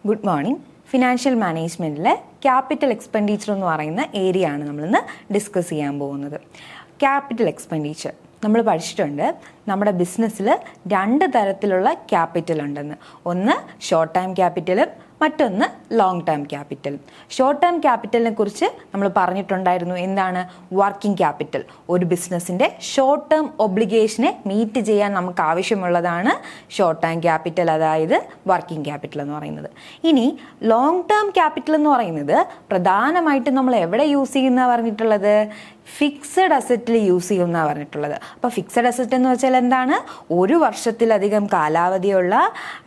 Good morning. Financial മാനേജ്മെൻറ്റിലെ capital expenditure എന്ന് പറയുന്ന ഏരിയ ആണ് നമ്മളിന്ന് ഡിസ്കസ് ചെയ്യാൻ പോകുന്നത്. ക്യാപിറ്റൽ എക്സ്പെൻഡിച്ചർ നമ്മൾ പഠിച്ചിട്ടുണ്ട്. നമ്മുടെ ബിസിനസ്സിൽ 2 തരത്തിലുള്ള ക്യാപിറ്റൽ ഉണ്ടെന്ന്. ഒന്ന് ഷോർട്ട് ടൈം ക്യാപിറ്റലും മറ്റൊന്ന് long term capital. Short term ക്യാപിറ്റലിനെ കുറിച്ച് നമ്മൾ പറഞ്ഞിട്ടുണ്ടായിരുന്നു. എന്താണ് വർക്കിംഗ് ക്യാപിറ്റൽ? ഒരു ബിസിനസ്സിൻ്റെ ഷോർട്ട് ടേം ഒബ്ലിഗേഷനെ മീറ്റ് ചെയ്യാൻ നമുക്ക് ആവശ്യമുള്ളതാണ് ഷോർട്ട് ടേം ക്യാപിറ്റൽ, അതായത് വർക്കിംഗ് ക്യാപിറ്റൽ എന്ന് പറയുന്നത്. ഇനി ലോങ് ടേം ക്യാപിറ്റൽ എന്ന് പറയുന്നത് പ്രധാനമായിട്ടും നമ്മൾ എവിടെ യൂസ് ചെയ്യുന്ന പറഞ്ഞിട്ടുള്ളത്? ഫിക്സഡ് അസറ്റിൽ യൂസ് ചെയ്യുന്ന പറഞ്ഞിട്ടുള്ളത്. അപ്പോൾ ഫിക്സഡ് അസറ്റ് എന്ന് വെച്ചാൽ എന്താണ്? 1 വർഷത്തിലധികം കാലാവധിയുള്ള,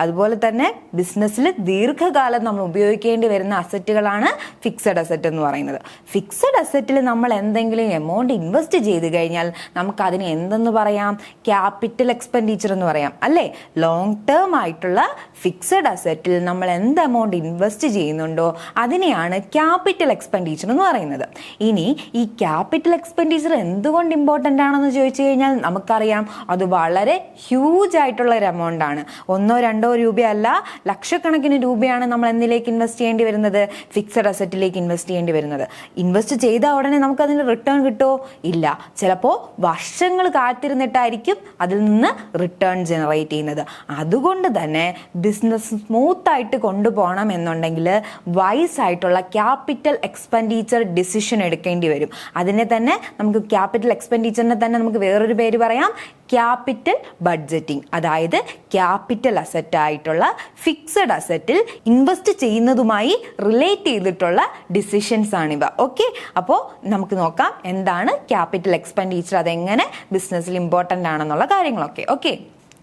അതുപോലെ തന്നെ ബിസിനസ്സിൽ ദീർഘകാലം നമ്മൾ ഉപയോഗിക്കേണ്ടി വരുന്ന അസറ്റുകളാണ് ഫിക്സഡ് അസറ്റ് എന്ന് പറയുന്നത്. ഫിക്സഡ് അസറ്റിൽ നമ്മൾ എന്തെങ്കിലും എമൗണ്ട് ഇൻവെസ്റ്റ് ചെയ്ത് കഴിഞ്ഞാൽ നമുക്കതിന് എന്തെന്ന് പറയാം? ക്യാപിറ്റൽ എക്സ്പെൻഡിച്ചർ എന്ന് പറയാം, അല്ലേ? ലോങ് ടേം ആയിട്ടുള്ള ഫിക്സഡ് അസറ്റിൽ നമ്മൾ എന്ത് എമൗണ്ട് ഇൻവെസ്റ്റ് ചെയ്യുന്നുണ്ടോ അതിനെയാണ് ക്യാപിറ്റൽ എക്സ്പെൻഡിച്ചർ എന്ന് പറയുന്നത്. ഇനി ഈ ക്യാപിറ്റൽ എക്സ്പെൻഡിച്ചർ എന്തുകൊണ്ട് ഇമ്പോർട്ടൻ്റ് ആണെന്ന് ചോദിച്ചു കഴിഞ്ഞാൽ നമുക്കറിയാം, അത് വളരെ ഹ്യൂജ് ആയിട്ടുള്ള ഒരു എമൗണ്ട് ആണ്. 1 2 രൂപയല്ല, ലക്ഷക്കണക്കിന് രൂപയാണ് നമ്മൾ എന്തിലേക്ക് ഇൻവെസ്റ്റ് ചെയ്യേണ്ടി വരുന്നത്? ഫിക്സഡ് അസറ്റിലേക്ക് ഇൻവെസ്റ്റ് ചെയ്യേണ്ടി വരുന്നത്. ഇൻവെസ്റ്റ് ചെയ്ത ഉടനെ നമുക്ക് അതിന് റിട്ടേൺ കിട്ടുമോ? ഇല്ല. ചിലപ്പോൾ വർഷങ്ങൾ കാത്തിരുന്നിട്ടായിരിക്കും അതിൽ നിന്ന് റിട്ടേൺ ജനറേറ്റ് ചെയ്യുന്നത്. അതുകൊണ്ട് തന്നെ ബിസിനസ് സ്മൂത്തായിട്ട് കൊണ്ടുപോകണം എന്നുണ്ടെങ്കിൽ വൈസ് ആയിട്ടുള്ള ക്യാപിറ്റൽ എക്സ്പെൻഡിച്ചർ ഡിസിഷൻ എടുക്കേണ്ടി വരും. അതിനെ തന്നെ നമുക്ക് ക്യാപിറ്റൽ എക്സ്പെൻഡിച്ചറിനെ തന്നെ നമുക്ക് വേറൊരു പേര് പറയാം, ക്യാപിറ്റൽ ബഡ്ജറ്റിംഗ്. അതായത് ക്യാപിറ്റൽ അസറ്റ് ആയിട്ടുള്ള ഫിക്സഡ് അസറ്റിൽ ഇൻവെസ്റ്റ് ചെയ്യുന്നതുമായി റിലേറ്റ് ചെയ്തിട്ടുള്ള ഡിസിഷൻസ് ആണിവ. ഓക്കെ, അപ്പോൾ നമുക്ക് നോക്കാം എന്താണ് ക്യാപിറ്റൽ എക്സ്പെൻഡിച്ചർ, അതെങ്ങനെ ബിസിനസ്സിൽ ഇമ്പോർട്ടൻ്റ് ആണെന്നുള്ള കാര്യങ്ങളൊക്കെ. Okay,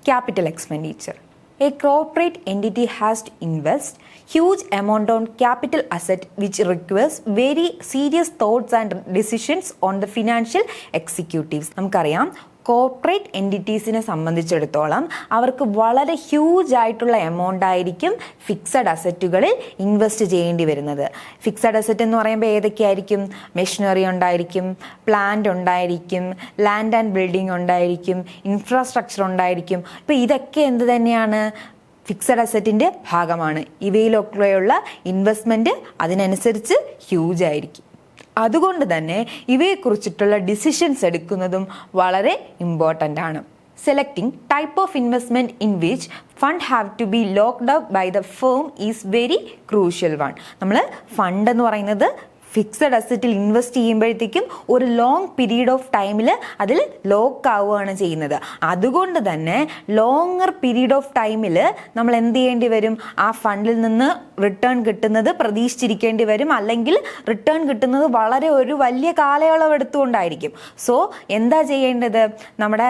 capital expenditure. A corporate entity has to invest huge amount on capital asset which requires very serious thoughts and decisions on the financial executives. നമുക്കറിയാം, കോർപ്പറേറ്റ് എൻറ്റിറ്റീസിനെ സംബന്ധിച്ചിടത്തോളം അവർക്ക് വളരെ ഹ്യൂജ് ആയിട്ടുള്ള എമൗണ്ട് ആയിരിക്കും ഫിക്സഡ് അസറ്റുകളിൽ ഇൻവെസ്റ്റ് ചെയ്യേണ്ടി വരുന്നത്. ഫിക്സഡ് അസറ്റ് എന്ന് പറയുമ്പോൾ ഏതൊക്കെയായിരിക്കും? മെഷീനറി ഉണ്ടായിരിക്കും, പ്ലാന്റ് ഉണ്ടായിരിക്കും, ലാൻഡ് ആൻഡ് ബിൽഡിംഗ് ഉണ്ടായിരിക്കും, ഇൻഫ്രാസ്ട്രക്ചർ ഉണ്ടായിരിക്കും. ഇപ്പോൾ ഇതൊക്കെ എന്ത് തന്നെയാണ്? ഫിക്സഡ് അസറ്റിൻ്റെ ഭാഗമാണ്. ഇവയിലൊക്കെയുള്ള ഇൻവെസ്റ്റ്മെൻറ്റ് അതിനനുസരിച്ച് ഹ്യൂജ് ആയിരിക്കും. അതുകൊണ്ട് തന്നെ ഇവയെക്കുറിച്ചിട്ടുള്ള ഡിസിഷൻസ് എടുക്കുന്നതും വളരെ ഇമ്പോർട്ടൻ്റ് ആണ്. Selecting type of investment in which fund have to be locked up by the firm is very crucial one. നമ്മൾ ഫണ്ട് എന്ന് പറയുന്നത് ഫിക്സഡ് അസറ്റിൽ ഇൻവെസ്റ്റ് ചെയ്യുമ്പോഴത്തേക്കും ഒരു ലോങ് പീരീഡ് ഓഫ് ടൈമിൽ അതിൽ ലോക്ക് ആവുകയാണ് ചെയ്യുന്നത്. അതുകൊണ്ട് തന്നെ ലോങ്ങർ പീരീഡ് ഓഫ് ടൈമിൽ നമ്മൾ എന്ത് ചെയ്യേണ്ടി വരും? ആ ഫണ്ടിൽ നിന്ന് റിട്ടേൺ കിട്ടുന്നത് പ്രതീക്ഷിച്ചിരിക്കേണ്ടി വരും, അല്ലെങ്കിൽ റിട്ടേൺ കിട്ടുന്നത് വളരെ ഒരു വലിയ കാലയളവ് എടുത്തുകൊണ്ടായിരിക്കും. സോ എന്താ ചെയ്യേണ്ടത്? നമ്മുടെ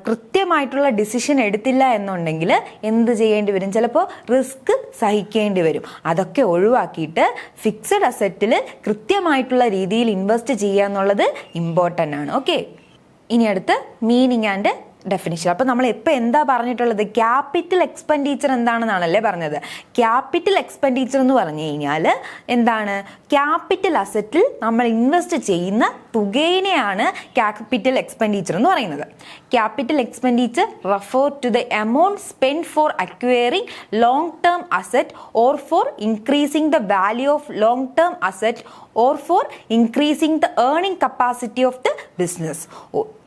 കൃത്യമായിട്ടുള്ള ഡിസിഷൻ എടുത്തില്ല എന്നുണ്ടെങ്കിൽ എന്ത് ചെയ്യേണ്ടി വരും? ചിലപ്പോൾ റിസ്ക് സഹിക്കേണ്ടി വരും. അതൊക്കെ ഒഴിവാക്കിയിട്ട് ഫിക്സഡ് അസറ്റിൽ കൃത്യമായിട്ടുള്ള രീതിയിൽ ഇൻവെസ്റ്റ് ചെയ്യുക എന്നുള്ളത് ഇമ്പോർട്ടൻ്റ് ആണ്. ഓക്കെ, ഇനി അടുത്ത് മീനിങ് ആൻഡ് ഡെഫിനിഷൻ. അപ്പോൾ നമ്മൾ ഇപ്പോൾ എന്താ പറഞ്ഞിട്ടുള്ളത്? ക്യാപിറ്റൽ എക്സ്പെൻഡിച്ചർ എന്താണെന്നാണല്ലേ പറഞ്ഞത്. ക്യാപിറ്റൽ എക്സ്പെൻഡിച്ചർ എന്ന് പറഞ്ഞു കഴിഞ്ഞാൽ എന്താണ്? ക്യാപിറ്റൽ അസറ്റിൽ നമ്മൾ ഇൻവെസ്റ്റ് ചെയ്യുന്ന തുകേനെയാണ് ക്യാപിറ്റൽ എക്സ്പെൻഡിച്ചർ എന്ന് പറയുന്നത്. Capital expenditure refer to the amount spend for acquiring long term asset or for increasing the value of long term asset or for increasing the earning capacity of the business.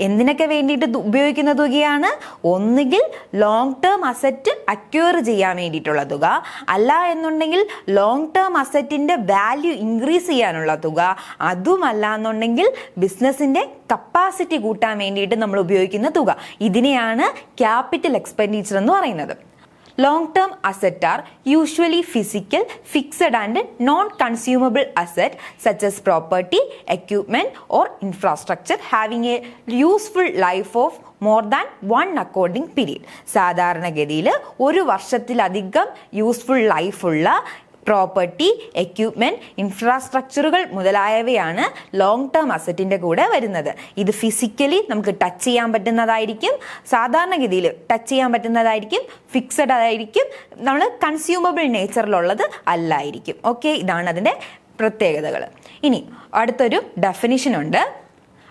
എന്തിനൊക്കെ വേണ്ടിയിട്ട് ഉപയോഗിക്കുന്ന തുകയാണ്? ഒന്നുകിൽ long term asset acquire ചെയ്യാൻ വേണ്ടിയിട്ടുള്ള തുക, അല്ല എന്നുണ്ടെങ്കിൽ ലോങ് ടേം അസറ്റിൻ്റെ വാല്യൂ ഇൻക്രീസ് ചെയ്യാനുള്ള തുക, അതുമല്ല എന്നുണ്ടെങ്കിൽ ബിസിനസ്സിൻ്റെ കപ്പാസിറ്റി കൂട്ടാൻ വേണ്ടിയിട്ട് നമ്മൾ ഉപയോഗിക്കുന്ന തുക. ഇതിനെയാണ് ക്യാപിറ്റൽ എക്സ്പെൻഡിച്ചർ എന്ന് പറയുന്നത്. Long term asset are usually physical, fixed and non-consumable asset such as property, equipment or infrastructure having a useful life of more than 1 accounting period. സാധാരണഗതിയിൽ 1 വർഷത്തിലധികം യൂസ്ഫുൾ ലൈഫുള്ള പ്രോപ്പർട്ടി, എക്യുപ്മെൻറ്റ്, ഇൻഫ്രാസ്ട്രക്ചറുകൾ മുതലായവയാണ് ലോങ് ടേം അസറ്റിൻ്റെ കൂടെ വരുന്നത്. ഇത് physically നമുക്ക് touch ചെയ്യാൻ പറ്റുന്നതായിരിക്കും, സാധാരണഗതിയിൽ touch ചെയ്യാൻ പറ്റുന്നതായിരിക്കും, ഫിക്സഡ് ആയിരിക്കും, നമ്മൾ കൺസ്യൂമബിൾ നേച്ചറിലുള്ളത് അല്ലായിരിക്കും. ഓക്കെ, ഇതാണ് അതിൻ്റെ പ്രത്യേകതകൾ. ഇനി അടുത്തൊരു ഡെഫിനിഷൻ ഉണ്ട്.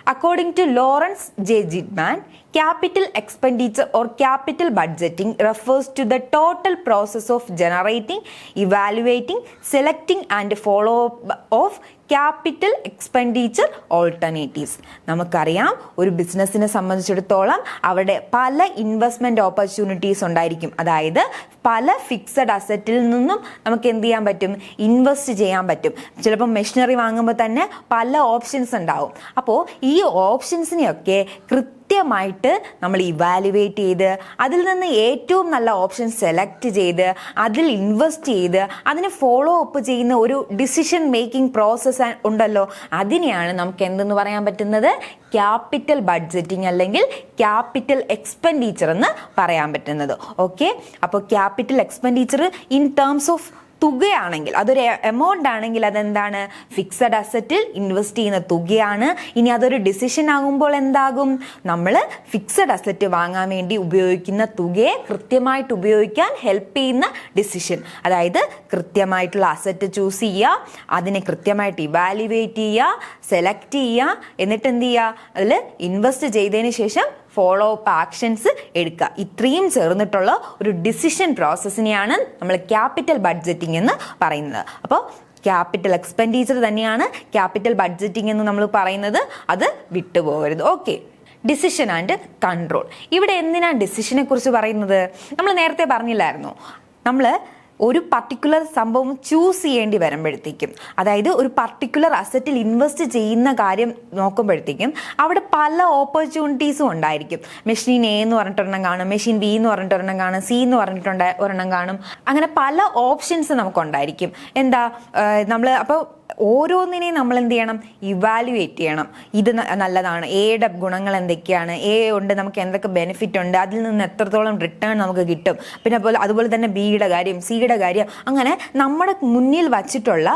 According to Lawrence J. Gidman, capital expenditure or capital budgeting refers to the total process of generating, evaluating, selecting and follow-up of capital expenditure alternatives. നമുക്കറിയാം ഒരു ബിസിനസ്സിനെ സംബന്ധിച്ചിടത്തോളം അവിടെ പല ഇൻവെസ്റ്റ്മെൻറ്റ് ഓപ്പർച്യൂണിറ്റീസ് ഉണ്ടായിരിക്കും. അതായത് പല ഫിക്സഡ് അസറ്റിൽ നിന്നും നമുക്ക് എന്ത് ചെയ്യാൻ പറ്റും, ഇൻവെസ്റ്റ് ചെയ്യാൻ പറ്റും. ചിലപ്പോൾ മെഷീനറി വാങ്ങുമ്പോൾ തന്നെ പല ഓപ്ഷൻസ് ഉണ്ടാവും. അപ്പോൾ ഈ ഓപ്ഷൻസിനെയൊക്കെ കൃത്യമായിട്ട് നമ്മൾ ഇവാലുവേറ്റ് ചെയ്ത് അതിൽ നിന്ന് ഏറ്റവും നല്ല ഓപ്ഷൻ സെലക്ട് ചെയ്ത് അതിൽ ഇൻവെസ്റ്റ് ചെയ്ത് അതിനെ ഫോളോ അപ്പ് ചെയ്യുന്ന ഒരു ഡിസിഷൻ മേക്കിംഗ് പ്രോസസ്സ് ഉണ്ടല്ലോ, അതിനെയാണ് നമുക്ക് എന്തെന്ന് പറയാൻ പറ്റുന്നത്, ക്യാപിറ്റൽ ബഡ്ജറ്റിംഗ് അല്ലെങ്കിൽ ക്യാപിറ്റൽ എക്സ്പെൻഡിച്ചർ എന്ന് പറയാൻ പറ്റുന്നത്. ഓക്കെ, അപ്പോൾ capital expenditure in terms of തുകയാണെങ്കിൽ, അതൊരു എമൗണ്ട് ആണെങ്കിൽ അതെന്താണ്, ഫിക്സഡ് അസറ്റിൽ ഇൻവെസ്റ്റ് ചെയ്യുന്ന തുകയാണ്. ഇനി അതൊരു ഡിസിഷൻ ആകുമ്പോൾ എന്താകും, നമ്മൾ ഫിക്സഡ് അസറ്റ് വാങ്ങാൻ വേണ്ടി ഉപയോഗിക്കുന്ന തുകയെ കൃത്യമായിട്ട് ഉപയോഗിക്കാൻ ഹെൽപ്പ് ചെയ്യുന്ന ഡിസിഷൻ. അതായത് കൃത്യമായിട്ടുള്ള അസറ്റ് ചൂസ് ചെയ്യുക, അതിനെ കൃത്യമായിട്ട് ഇവാലുവേറ്റ് ചെയ്യുക, സെലക്ട് ചെയ്യുക, എന്നിട്ട് എന്ത് ചെയ്യുക, അതിൽ ഇൻവെസ്റ്റ് ചെയ്തതിന് ശേഷം ഫോളോ അപ്പ് ആക്ഷൻസ് എടുക്കുക. ഇത്രയും ചേർന്നിട്ടുള്ള ഒരു ഡിസിഷൻ പ്രോസസ്സിനെയാണ് നമ്മൾ ക്യാപിറ്റൽ ബഡ്ജറ്റിംഗ് എന്ന് പറയുന്നത്. അപ്പോൾ ക്യാപിറ്റൽ എക്സ്പെൻഡിച്ചർ തന്നെയാണ് ക്യാപിറ്റൽ ബഡ്ജറ്റിംഗ് എന്ന് നമ്മൾ പറയുന്നത്, അത് വിട്ടുപോകരുത്. Okay, decision and control. ഇവിടെ എന്തിനാണ് ഡിസിഷനെ കുറിച്ച് പറയുന്നത്, നമ്മൾ നേരത്തെ പറഞ്ഞില്ലായിരുന്നു, നമ്മൾ ഒരു പർട്ടിക്കുലർ സംഭവം ചൂസ് ചെയ്യേണ്ടി വരുമ്പോഴത്തേക്കും, അതായത് ഒരു പർട്ടിക്കുലർ അസറ്റിൽ ഇൻവെസ്റ്റ് ചെയ്യുന്ന കാര്യം നോക്കുമ്പോഴത്തേക്കും അവിടെ പല ഓപ്പർച്യൂണിറ്റീസും ഉണ്ടായിരിക്കും. മെഷീൻ എ എന്ന് പറഞ്ഞിട്ടൊരെണ്ണം കാണും, മെഷീൻ ബി എന്ന് പറഞ്ഞിട്ടൊരെണ്ണം കാണും, സി എന്ന് പറഞ്ഞിട്ടുണ്ട് ഒരെണ്ണം കാണും. അങ്ങനെ പല ഓപ്ഷൻസ് നമുക്കുണ്ടായിരിക്കും. എന്താ നമ്മൾ അപ്പോൾ ഓരോന്നിനെയും നമ്മൾ എന്ത് ചെയ്യണം, ഇവാലുവേറ്റ് ചെയ്യണം. ഇത് നല്ലതാണ്, എയുടെ ഗുണങ്ങൾ എന്തൊക്കെയാണ്, എ കൊണ്ട് നമുക്ക് എന്തൊക്കെ ബെനിഫിറ്റ് ഉണ്ട്, അതിൽ നിന്ന് എത്രത്തോളം റിട്ടേൺ നമുക്ക് കിട്ടും, പിന്നെ അതുപോലെ തന്നെ ബിയുടെ കാര്യം, സിയുടെ കാര്യം, അങ്ങനെ നമ്മുടെ മുന്നിൽ വച്ചിട്ടുള്ള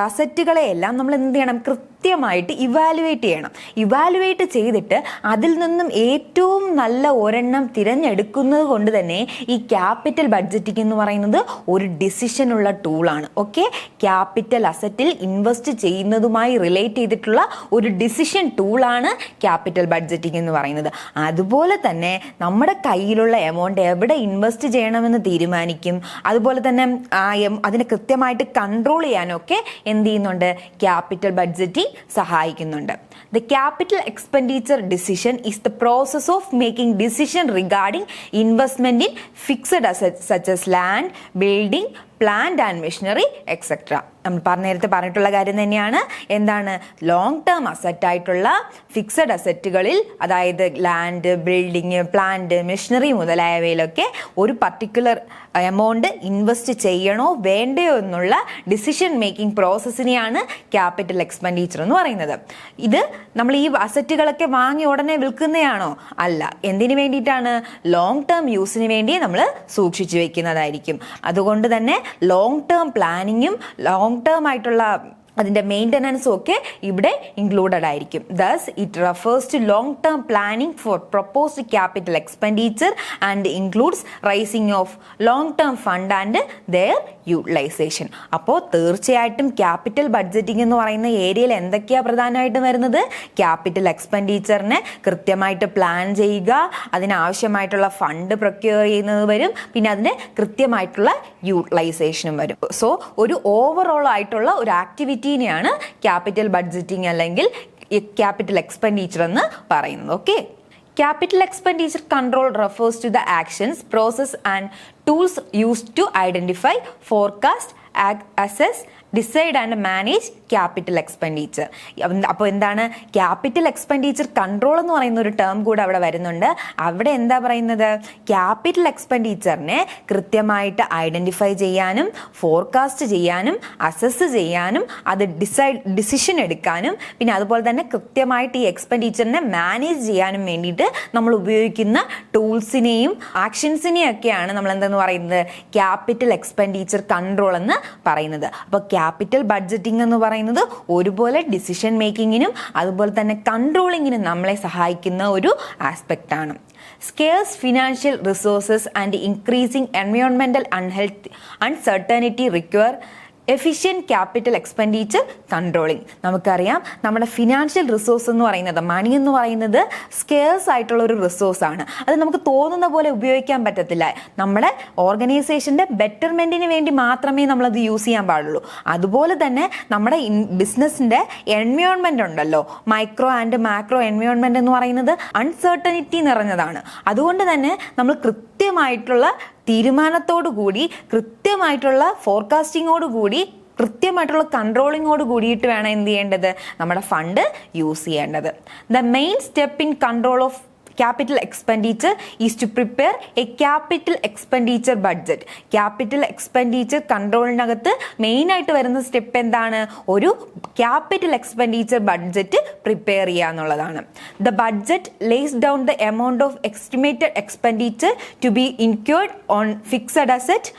അസറ്റുകളെയെല്ലാം നമ്മൾ എന്ത് ചെയ്യണം, കൃത്യമായിട്ട് ഇവാലുവേറ്റ് ചെയ്യണം. ഇവാലുവേറ്റ് ചെയ്തിട്ട് അതിൽ നിന്നും ഏറ്റവും നല്ല ഒരെണ്ണം തിരഞ്ഞെടുക്കുന്നത് കൊണ്ട് തന്നെ ഈ ക്യാപിറ്റൽ ബഡ്ജറ്റിംഗ് എന്ന് പറയുന്നത് ഒരു ഡിസിഷനുള്ള ടൂളാണ്. ഓക്കെ, ക്യാപിറ്റൽ അസറ്റിൽ ഇൻവെസ്റ്റ് ചെയ്യുന്നതുമായി റിലേറ്റ് ചെയ്തിട്ടുള്ള ഒരു ഡിസിഷൻ ടൂളാണ് ക്യാപിറ്റൽ ബഡ്ജറ്റിംഗ് എന്ന് പറയുന്നത്. അതുപോലെ തന്നെ നമ്മുടെ കയ്യിലുള്ള എമൗണ്ട് എവിടെ ഇൻവെസ്റ്റ് ചെയ്യണമെന്ന് തീരുമാനിക്കും. അതുപോലെ തന്നെ അതിനെ കൃത്യമായിട്ട് കൺട്രോൾ ചെയ്യാനൊക്കെ എന്ത് ചെയ്യുന്നുണ്ട്, ക്യാപിറ്റൽ ബഡ്ജറ്റിംഗ് സഹായിക്കുന്നുണ്ട്. The capital expenditure decision is the process of making decision regarding investment in fixed assets such as land, building, plant and machinery, etc. നമ്മൾ നേരത്തെ പറഞ്ഞിട്ടുള്ള കാര്യം തന്നെയാണ്. എന്താണ്, ലോങ് ടേം അസറ്റ് ആയിട്ടുള്ള ഫിക്സഡ് അസറ്റുകളിൽ, അതായത് ലാൻഡ്, ബിൽഡിങ്, പ്ലാന്റ്, മെഷീനറി മുതലായവയിലൊക്കെ ഒരു particular amount invest ചെയ്യണോ വേണ്ടയോ എന്നുള്ള ഡിസിഷൻ മേക്കിംഗ് പ്രോസസ്സിനെയാണ് ക്യാപിറ്റൽ എക്സ്പെൻഡിച്ചർ എന്ന് പറയുന്നത്. ഇത് നമ്മൾ ഈ അസറ്റുകളൊക്കെ വാങ്ങി ഉടനെ വിൽക്കുന്നതാണോ? അല്ല. എന്തിനു വേണ്ടിയിട്ടാണ്? ലോങ് ടേം യൂസിന് വേണ്ടി നമ്മൾ സൂക്ഷിച്ചു വെക്കുന്നതായിരിക്കും. അതുകൊണ്ട് തന്നെ ലോങ് ടേം പ്ലാനിങ്ങും ലോങ് ടേം ആയിട്ടുള്ള അതിൻ്റെ മെയിൻ്റനൻസും ഒക്കെ ഇവിടെ ഇൻക്ലൂഡഡ് ആയിരിക്കും. Thus it refers to long term planning for proposed capital expenditure and includes raising of long term fund and their utilisation. അപ്പോൾ തീർച്ചയായിട്ടും ക്യാപിറ്റൽ ബഡ്ജറ്റിംഗ് എന്ന് പറയുന്ന ഏരിയയിൽ എന്തൊക്കെയാണ് പ്രധാനമായിട്ടും വരുന്നത്? ക്യാപിറ്റൽ എക്സ്പെൻഡിച്ചറിനെ കൃത്യമായിട്ട് പ്ലാൻ ചെയ്യുക, അതിനാവശ്യമായിട്ടുള്ള ഫണ്ട് പ്രൊക്യൂർ ചെയ്യുന്നത് വരും, പിന്നെ അതിന് കൃത്യമായിട്ടുള്ള യൂട്ടിലൈസേഷനും വരും. സോ ഒരു ഓവറോൾ ആയിട്ടുള്ള ഒരു ആക്ടിവിറ്റി ാണ് ക്യാപിറ്റൽ ബഡ്ജറ്റിംഗ് അല്ലെങ്കിൽ ക്യാപിറ്റൽ എക്സ്പെൻഡിച്ചർ എന്ന് പറയുന്നത്. Okay, capital expenditure control refers to the actions, process and tools used to identify, forecast, assess, decide and manage capital expenditure. അപ്പോൾ എന്താണ് ക്യാപിറ്റൽ എക്സ്പെൻഡിച്ചർ കൺട്രോൾ എന്ന് പറയുന്ന ഒരു ടേം കൂടെ അവിടെ വരുന്നുണ്ട്. അവിടെ എന്താ പറയുന്നത്? ക്യാപിറ്റൽ എക്സ്പെൻഡിച്ചറിനെ കൃത്യമായിട്ട് ഐഡന്റിഫൈ ചെയ്യാനും ഫോർകാസ്റ്റ് ചെയ്യാനും അസസ് ചെയ്യാനും അത് ഡിസിഷൻ എടുക്കാനും പിന്നെ അതുപോലെ തന്നെ കൃത്യമായിട്ട് ഈ എക്സ്പെൻഡിച്ചറിനെ മാനേജ് ചെയ്യാനും വേണ്ടിയിട്ട് നമ്മൾ ഉപയോഗിക്കുന്ന ടൂൾസിനെയും ആക്ഷൻസിനെയും ഒക്കെയാണ് നമ്മൾ എന്തെന്ന് പറയുന്നത് ക്യാപിറ്റൽ എക്സ്പെൻഡിച്ചർ കൺട്രോൾ എന്ന് പറയുന്നത്. അപ്പോൾ ക്യാപിറ്റൽ ബഡ്ജറ്റിംഗ് എന്ന് പറയുന്നത് ഒരുപോലെ ഡിസിഷൻ മേക്കിങ്ങിനും അതുപോലെ തന്നെ കൺട്രോളിങ്ങിനും നമ്മളെ സഹായിക്കുന്ന ഒരു ആസ്പെക്റ്റ് ആണ്. Scarce financial resources and increasing environmental uncertainty require efficient capital expenditure controlling. നമുക്കറിയാം നമ്മുടെ ഫിനാൻഷ്യൽ റിസോഴ്സ് എന്ന് പറയുന്നത്, മണി എന്ന് പറയുന്നത് സ്കേഴ്സ് ആയിട്ടുള്ള ഒരു റിസോഴ്സാണ്. അത് നമുക്ക് തോന്നുന്ന പോലെ ഉപയോഗിക്കാൻ പറ്റത്തില്ല. നമ്മുടെ ഓർഗനൈസേഷൻ്റെ ബെറ്റർമെൻറ്റിന് വേണ്ടി മാത്രമേ നമ്മളത് യൂസ് ചെയ്യാൻ പാടുള്ളൂ. അതുപോലെ തന്നെ നമ്മുടെ ബിസിനസ്സിൻ്റെ എൻവയോൺമെൻ്റ് ഉണ്ടല്ലോ, മൈക്രോ ആൻഡ് മാക്രോ എൻവയോൺമെൻറ്റ് എന്ന് പറയുന്നത് അൺസർട്ടനിറ്റി നിറഞ്ഞതാണ്. അതുകൊണ്ട് തന്നെ നമ്മൾ കൃത്യമായിട്ടുള്ള തീരുമാനത്തോടു കൂടി, കൃത്യമായിട്ടുള്ള ഫോർകാസ്റ്റിങ്ങോട് കൂടി, കൃത്യമായിട്ടുള്ള കൺട്രോളിങ്ങോട് കൂടിയിട്ട് വേണം എന്ത് ചെയ്യേണ്ടത്, നമ്മുടെ ഫണ്ട് യൂസ് ചെയ്യേണ്ടത്. The main step in control of capital expenditure is to prepare a capital expenditure budget. Capital expenditure കൺട്രോളിനകത്ത് മെയിനായിട്ട് വരുന്ന സ്റ്റെപ്പ് എന്താണ്, ഒരു ക്യാപിറ്റൽ എക്സ്പെൻഡിച്ചർ ബഡ്ജറ്റ് പ്രിപ്പയർ ചെയ്യുക എന്നുള്ളതാണ്. The budget lays down the amount of estimated expenditure to be incurred on fixed asset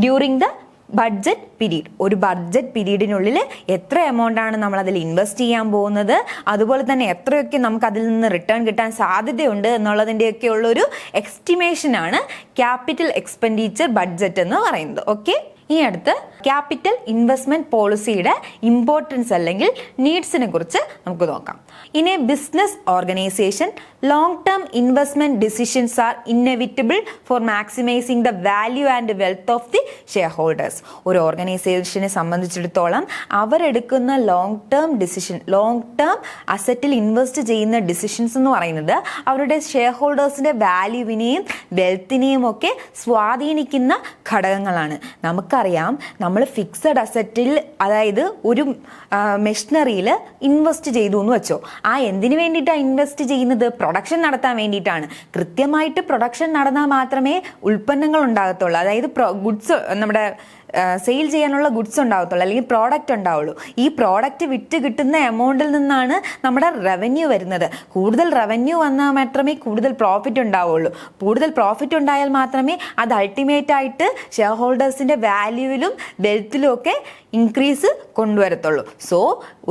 during the budget period. ഒരു budget പീരീഡിനുള്ളിൽ എത്ര എമൗണ്ട് ആണ് നമ്മൾ അതിൽ ഇൻവെസ്റ്റ് ചെയ്യാൻ പോകുന്നത്, അതുപോലെ തന്നെ എത്രയൊക്കെ നമുക്ക് അതിൽ നിന്ന് റിട്ടേൺ കിട്ടാൻ സാധ്യതയുണ്ട് എന്നുള്ളതിൻ്റെയൊക്കെ ഉള്ളൊരു എസ്റ്റിമേഷനാണ് ക്യാപിറ്റൽ എക്സ്പെൻഡിച്ചർ ബഡ്ജറ്റ് എന്ന് പറയുന്നത്. ഓക്കെ, ഇനി അടുത്ത് ക്യാപിറ്റൽ ഇൻവെസ്റ്റ്മെന്റ് പോളിസിയുടെ ഇമ്പോർട്ടൻസ് അല്ലെങ്കിൽ നീഡ്സിനെ കുറിച്ച് നമുക്ക് നോക്കാം. In a business organisation, long term investment decisions are inevitable for maximising the value and wealth of the shareholders. ഒരു ഓർഗനൈസേഷനെ സംബന്ധിച്ചിടത്തോളം അവരെടുക്കുന്ന long term decision, long term അസറ്റിൽ ഇൻവെസ്റ്റ് ചെയ്യുന്ന ഡിസിഷൻസ് എന്ന് പറയുന്നത് അവരുടെ ഷെയർ ഹോൾഡേഴ്സിന്റെ വാല്യൂവിനെയും വെൽത്തിനെയും ഒക്കെ സ്വാധീനിക്കുന്ന ഘടകങ്ങളാണ്. നമുക്കറിയാം, നമ്മൾ ഫിക്സഡ് അസറ്റിൽ, അതായത് ഒരു മെഷീനറിയിൽ ഇൻവെസ്റ്റ് ചെയ്തു എന്ന് വെച്ചോ, ആ എന്തിനു വേണ്ടിയിട്ടാണ് ഇൻവെസ്റ്റ് ചെയ്യുന്നത്, പ്രൊഡക്ഷൻ നടത്താൻ വേണ്ടിയിട്ടാണ്. കൃത്യമായിട്ട് പ്രൊഡക്ഷൻ നടന്നാൽ മാത്രമേ ഉൽപ്പന്നങ്ങൾ ഉണ്ടാകത്തുള്ളൂ, അതായത് ഗുഡ്സ്, നമ്മുടെ സെയിൽ ചെയ്യാനുള്ള ഗുഡ്സ് ഉണ്ടാകത്തുള്ളൂ, അല്ലെങ്കിൽ പ്രോഡക്റ്റ് ഉണ്ടാവുള്ളൂ. ഈ പ്രോഡക്റ്റ് വിറ്റ് കിട്ടുന്ന എമൗണ്ടിൽ നിന്നാണ് നമ്മുടെ റവന്യൂ വരുന്നത്. കൂടുതൽ റവന്യൂ വന്നാൽ മാത്രമേ കൂടുതൽ പ്രോഫിറ്റ് ഉണ്ടാവുള്ളൂ. കൂടുതൽ പ്രോഫിറ്റ് ഉണ്ടായാൽ മാത്രമേ അത് അൾട്ടിമേറ്റ് ആയിട്ട് ഷെയർ ഹോൾഡേഴ്സിൻ്റെ വാല്യൂവിലും വെൽത്തിലും ഒക്കെ ഇൻക്രീസ് കൊണ്ടുവരത്തുള്ളൂ. സോ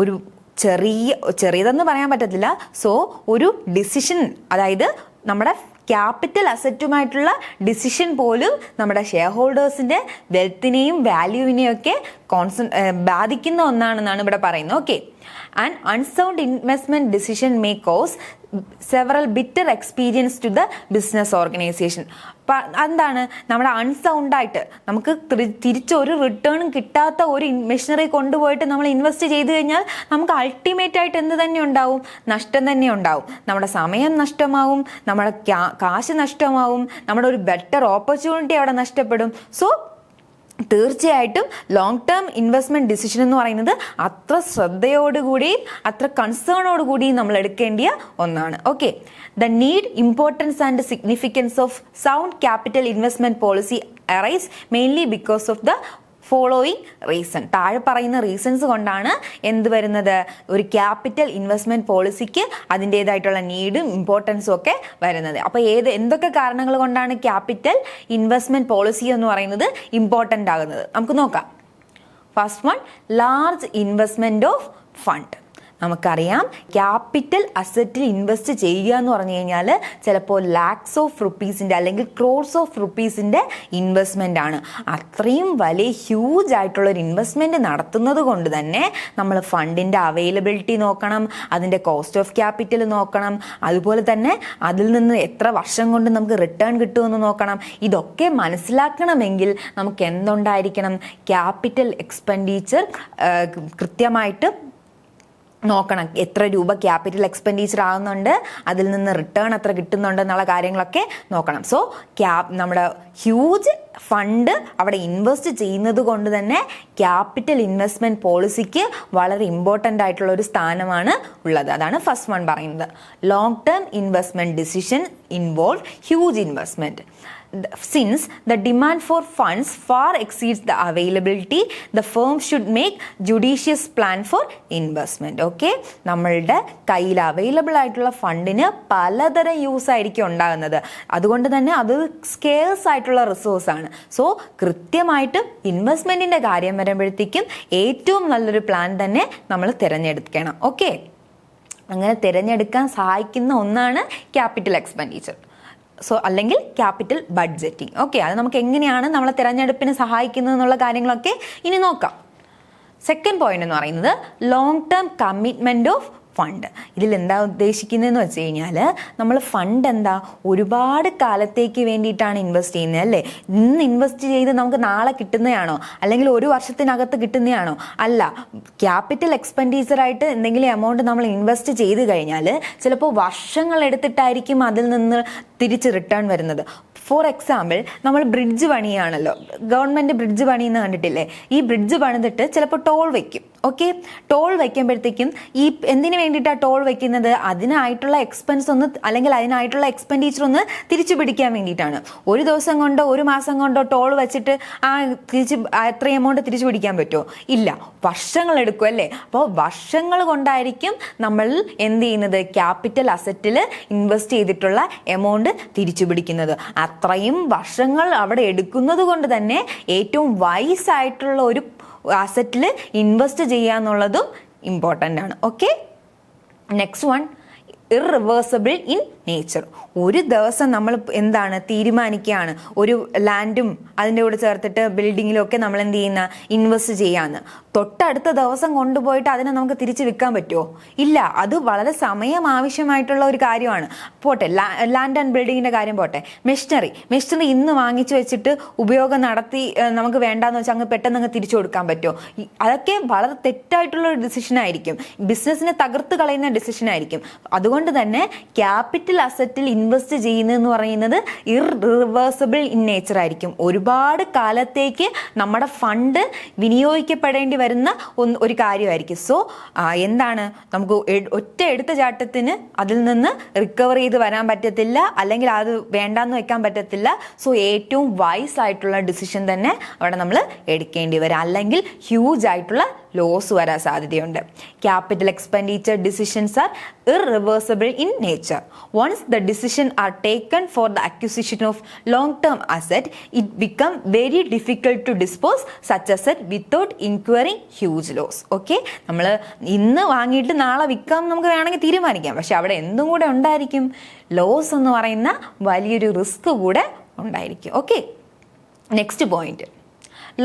ഒരു ചെറിയതെന്ന് പറയാൻ പറ്റത്തില്ല. സോ ഒരു ഡിസിഷൻ, അതായത് നമ്മുടെ ക്യാപിറ്റൽ അസറ്റുമായിട്ടുള്ള ഡിസിഷൻ പോലും നമ്മുടെ ഷെയർ ഹോൾഡേഴ്സിൻ്റെ വെൽത്തിനെയും വാല്യൂവിനെയും ഒക്കെ ബാധിക്കുന്ന ഒന്നാണെന്നാണ് ഇവിടെ പറയുന്നത്. Okay, and unsound investment decision may cause several bitter experience to the business organisation. എന്താണ്, നമ്മുടെ അൺസൗണ്ടായിട്ട് നമുക്ക് തിരിച്ചൊരു റിട്ടേണും കിട്ടാത്ത ഒരു മെഷീനറി കൊണ്ടുപോയിട്ട് നമ്മൾ ഇൻവെസ്റ്റ് ചെയ്ത് കഴിഞ്ഞാൽ നമുക്ക് അൾട്ടിമേറ്റ് ആയിട്ട് എന്ത് തന്നെ ഉണ്ടാവും, നഷ്ടം തന്നെ ഉണ്ടാവും. നമ്മുടെ സമയം നഷ്ടമാവും, നമ്മുടെ കാശ് നഷ്ടമാവും, നമ്മുടെ ഒരു ബെറ്റർ ഓപ്പർച്യൂണിറ്റി അവിടെ നഷ്ടപ്പെടും. സോ തീർച്ചയായിട്ടും ലോങ് ടേം ഇൻവെസ്റ്റ്മെന്റ് ഡിസിഷൻ എന്ന് പറയുന്നത് അത്ര ശ്രദ്ധയോടുകൂടിയും അത്ര കൺസേണോടുകൂടിയും നമ്മൾ എടുക്കേണ്ടിയ ഒന്നാണ്. Okay, the need, importance and significance of sound capital investment policy arise mainly because of the following reason. താഴെ പറയുന്ന റീസൺസ് കൊണ്ടാണ് എന്ത് വരുന്നത്, ഒരു ക്യാപിറ്റൽ ഇൻവെസ്റ്റ്മെന്റ് പോളിസിക്ക് അതിൻ്റെതായിട്ടുള്ള നീഡും ഇമ്പോർട്ടൻസും ഒക്കെ വരുന്നത്. അപ്പോൾ എന്തൊക്കെ കാരണങ്ങൾ കൊണ്ടാണ് ക്യാപിറ്റൽ ഇൻവെസ്റ്റ്മെന്റ് പോളിസി എന്ന് പറയുന്നത് ഇമ്പോർട്ടൻ്റ് ആകുന്നത്, നമുക്ക് നോക്കാം. First one, large investment of fund. നമുക്കറിയാം, ക്യാപിറ്റൽ അസറ്റിൽ ഇൻവെസ്റ്റ് ചെയ്യുക എന്ന് പറഞ്ഞു കഴിഞ്ഞാൽ ചിലപ്പോൾ ലാക്സ് ഓഫ് റുപ്പീസിൻ്റെ അല്ലെങ്കിൽ ക്രോർസ് ഓഫ് റുപ്പീസിൻ്റെ ഇൻവെസ്റ്റ്മെൻ്റ് ആണ്. അത്രയും വലിയ ഹ്യൂജ് ആയിട്ടുള്ളൊരു ഇൻവെസ്റ്റ്മെൻറ്റ് നടത്തുന്നത് കൊണ്ട് തന്നെ നമ്മൾ ഫണ്ടിൻ്റെ അവൈലബിലിറ്റി നോക്കണം, അതിൻ്റെ കോസ്റ്റ് ഓഫ് ക്യാപിറ്റൽ നോക്കണം, അതുപോലെ തന്നെ അതിൽ നിന്ന് എത്ര വർഷം കൊണ്ട് നമുക്ക് റിട്ടേൺ കിട്ടുമെന്ന് നോക്കണം. ഇതൊക്കെ മനസ്സിലാക്കണമെങ്കിൽ നമുക്ക് എന്തുണ്ടായിരിക്കണം, ക്യാപിറ്റൽ എക്സ്പെൻഡിച്ചർ കൃത്യമായിട്ട് നോക്കണം. എത്ര രൂപ ക്യാപിറ്റൽ എക്സ്പെൻഡിച്ചർ ആകുന്നുണ്ട്, അതിൽ നിന്ന് റിട്ടേൺ എത്ര കിട്ടുന്നുണ്ട് എന്നുള്ള കാര്യങ്ങളൊക്കെ നോക്കണം. സോ നമ്മുടെ ഹ്യൂജ് ഫണ്ട് അവിടെ ഇൻവെസ്റ്റ് ചെയ്യുന്നത് കൊണ്ട് തന്നെ ക്യാപിറ്റൽ ഇൻവെസ്റ്റ്മെന്റ് പോളിസിക്ക് വളരെ ഇമ്പോർട്ടൻ്റ് ആയിട്ടുള്ള ഒരു സ്ഥാനമാണ് ഉള്ളത്. അതാണ് ഫസ്റ്റ് വൺ പറയുന്നത്. Long term investment decision involve huge investment. Since the demand for funds far exceeds the availability, the firm should make judicious plan for investment. Okay, നമ്മളുടെ കയ്യിൽ അവൈലബിൾ ആയിട്ടുള്ള ഫണ്ടിന് പലതരം യൂസ് ആയിരിക്കും ഉണ്ടാകുന്നത്. അതുകൊണ്ട് തന്നെ അത് സ്കേഴ്സ് ആയിട്ടുള്ള റിസോഴ്സ് ആണ്. സോ കൃത്യമായിട്ട് ഇൻവെസ്റ്റ്മെന്റിന്റെ കാര്യം വരുമ്പോഴത്തേക്കും ഏറ്റവും നല്ലൊരു പ്ലാൻ തന്നെ നമ്മൾ തിരഞ്ഞെടുക്കണം. ഓക്കെ, അങ്ങനെ തിരഞ്ഞെടുക്കാൻ സഹായിക്കുന്ന ഒന്നാണ് ക്യാപിറ്റൽ എക്സ്പെൻഡിച്ചർ. അല്ലെങ്കിൽ ക്യാപിറ്റൽ ബഡ്ജറ്റിംഗ്. ഓക്കെ, അത് നമുക്ക് എങ്ങനെയാണ് നമ്മളെ തിരഞ്ഞെടുപ്പിന് സഹായിക്കുന്നത് എന്നുള്ള കാര്യങ്ങളൊക്കെ ഇനി നോക്കാം. സെക്കൻഡ് പോയിന്റ് എന്ന് പറയുന്നത് long term commitment of fund. ഇതിൽ എന്താ ഉദ്ദേശിക്കുന്നതെന്ന് വെച്ച് കഴിഞ്ഞാൽ നമ്മൾ ഫണ്ട് എന്താ ഒരുപാട് കാലത്തേക്ക് വേണ്ടിയിട്ടാണ് ഇൻവെസ്റ്റ് ചെയ്യുന്നത് അല്ലേ. ഇന്ന് ഇൻവെസ്റ്റ് ചെയ്ത് നമുക്ക് നാളെ കിട്ടുന്നതാണോ അല്ലെങ്കിൽ ഒരു വർഷത്തിനകത്ത് കിട്ടുന്നതാണോ? അല്ല. ക്യാപിറ്റൽ എക്സ്പെൻഡിച്ചറായിട്ട് എന്തെങ്കിലും എമൗണ്ട് നമ്മൾ ഇൻവെസ്റ്റ് ചെയ്ത് കഴിഞ്ഞാൽ ചിലപ്പോൾ വർഷങ്ങൾ എടുത്തിട്ടായിരിക്കും അതിൽ നിന്ന് തിരിച്ച് റിട്ടേൺ വരുന്നത്. ഫോർ എക്സാമ്പിൾ, നമ്മൾ ബ്രിഡ്ജ് പണിയാണല്ലോ, ഗവൺമെൻറ് ബ്രിഡ്ജ് പണിയെന്ന് കണ്ടിട്ടില്ലേ? ഈ ബ്രിഡ്ജ് പണിതിട്ട് ചിലപ്പോൾ ടോൾ വയ്ക്കും. ഓക്കെ, ടോൾ വയ്ക്കുമ്പോഴത്തേക്കും ഈ എന്തിനു വേണ്ടിയിട്ടാണ് ടോൾ വയ്ക്കുന്നത്? അതിനായിട്ടുള്ള എക്സ്പെൻസ് ഒന്ന് അല്ലെങ്കിൽ അതിനായിട്ടുള്ള എക്സ്പെൻഡിച്ചർ ഒന്ന് തിരിച്ചു പിടിക്കാൻ വേണ്ടിയിട്ടാണ്. ഒരു ദിവസം കൊണ്ടോ ഒരു മാസം കൊണ്ടോ ടോൾ വെച്ചിട്ട് എത്ര എമൗണ്ട് തിരിച്ചു പിടിക്കാൻ പറ്റുമോ? ഇല്ല, വർഷങ്ങൾ എടുക്കും അല്ലേ. അപ്പോൾ വർഷങ്ങൾ കൊണ്ടായിരിക്കും നമ്മൾ എന്ത് ചെയ്യുന്നത്? ക്യാപിറ്റൽ അസറ്റിൽ ഇൻവെസ്റ്റ് ചെയ്തിട്ടുള്ള എമൗണ്ട് തിരിച്ചു പിടിക്കുന്നത്. അത്രയും വർഷങ്ങൾ അവിടെ എടുക്കുന്നത് കൊണ്ട് തന്നെ ഏറ്റവും വൈസ് ആയിട്ടുള്ള ഒരു അസറ്റിൽ ഇൻവെസ്റ്റ് ചെയ്യുക എന്നുള്ളതും ഇമ്പോർട്ടൻ്റ് ആണ്. Okay, next one, irreversible in nature. ഒരു ദിവസം നമ്മൾ എന്താണ് തീരുമാനിക്കുകയാണ് ഒരു ലാൻഡും അതിൻ്റെ കൂടെ ചേർത്തിട്ട് ബിൽഡിങ്ങിലും ഒക്കെ നമ്മൾ എന്ത് ചെയ്യുന്ന ഇൻവെസ്റ്റ് ചെയ്യാന്ന്. തൊട്ടടുത്ത ദിവസം കൊണ്ടുപോയിട്ട് അതിനെ നമുക്ക് തിരിച്ച് വിൽക്കാൻ പറ്റുമോ? ഇല്ല. അത് വളരെ സമയം ആവശ്യമായിട്ടുള്ള ഒരു കാര്യമാണ്. പോട്ടെ, ലാൻഡ് ആൻഡ് ബിൽഡിങ്ങിൻ്റെ കാര്യം പോട്ടെ. മെഷീനറി ഇന്ന് വാങ്ങിച്ചു വെച്ചിട്ട് ഉപയോഗം നടത്തി നമുക്ക് വേണ്ടാന്ന് വെച്ചാൽ അങ്ങ് പെട്ടെന്ന് അങ്ങ് തിരിച്ചു കൊടുക്കാൻ പറ്റുമോ? അതൊക്കെ വളരെ തെറ്റായിട്ടുള്ള ഒരു ഡിസിഷനായിരിക്കും, ബിസിനസ്സിനെ തകർത്ത് കളയുന്ന ഡിസിഷനായിരിക്കും. അതുകൊണ്ട് തന്നെ ക്യാപിറ്റൽ അസറ്റിൽ ഇൻവെസ്റ്റ് ചെയ്യുന്നതെന്ന് പറയുന്നത് ഇർറിവേഴ്സിബിൾ ഇൻ നേച്ചർ ആയിരിക്കും. ഒരുപാട് കാലത്തേക്ക് നമ്മുടെ ഫണ്ട് വിനിയോഗിക്കപ്പെടേണ്ടി വരുന്ന ഒരു കാര്യമായിരിക്കും. സോ എന്താണ്, നമുക്ക് ഒറ്റ എടുത്തുചാട്ടത്തിന് അതിൽ നിന്ന് റിക്കവർ ചെയ്ത് വരാൻ പറ്റത്തില്ല, അല്ലെങ്കിൽ അത് വേണ്ടാന്ന് വെക്കാൻ പറ്റത്തില്ല. സോ ഏറ്റവും വൈസ് ആയിട്ടുള്ള ഡിസിഷൻ തന്നെ അവിടെ നമ്മൾ എടുക്കേണ്ടി വരും, അല്ലെങ്കിൽ ഹ്യൂജ് ആയിട്ടുള്ള ലോസ് വരാൻ സാധ്യതയുണ്ട്. Capital expenditure decisions are irreversible in nature. Once the decision are taken for the acquisition of long-term asset, it become very difficult to dispose such asset without incurring huge loss. Okay, നമ്മൾ ഇന്ന് വാങ്ങിയിട്ട് നാളെ വിൽക്കാം നമുക്ക് വേണമെങ്കിൽ തീരുമാനിക്കാം, പക്ഷെ അവിടെ എന്തും കൂടെ ഉണ്ടായിരിക്കും? ലോസ് എന്ന് പറയുന്ന വലിയൊരു റിസ്ക് കൂടെ ഉണ്ടായിരിക്കും. Okay, next point,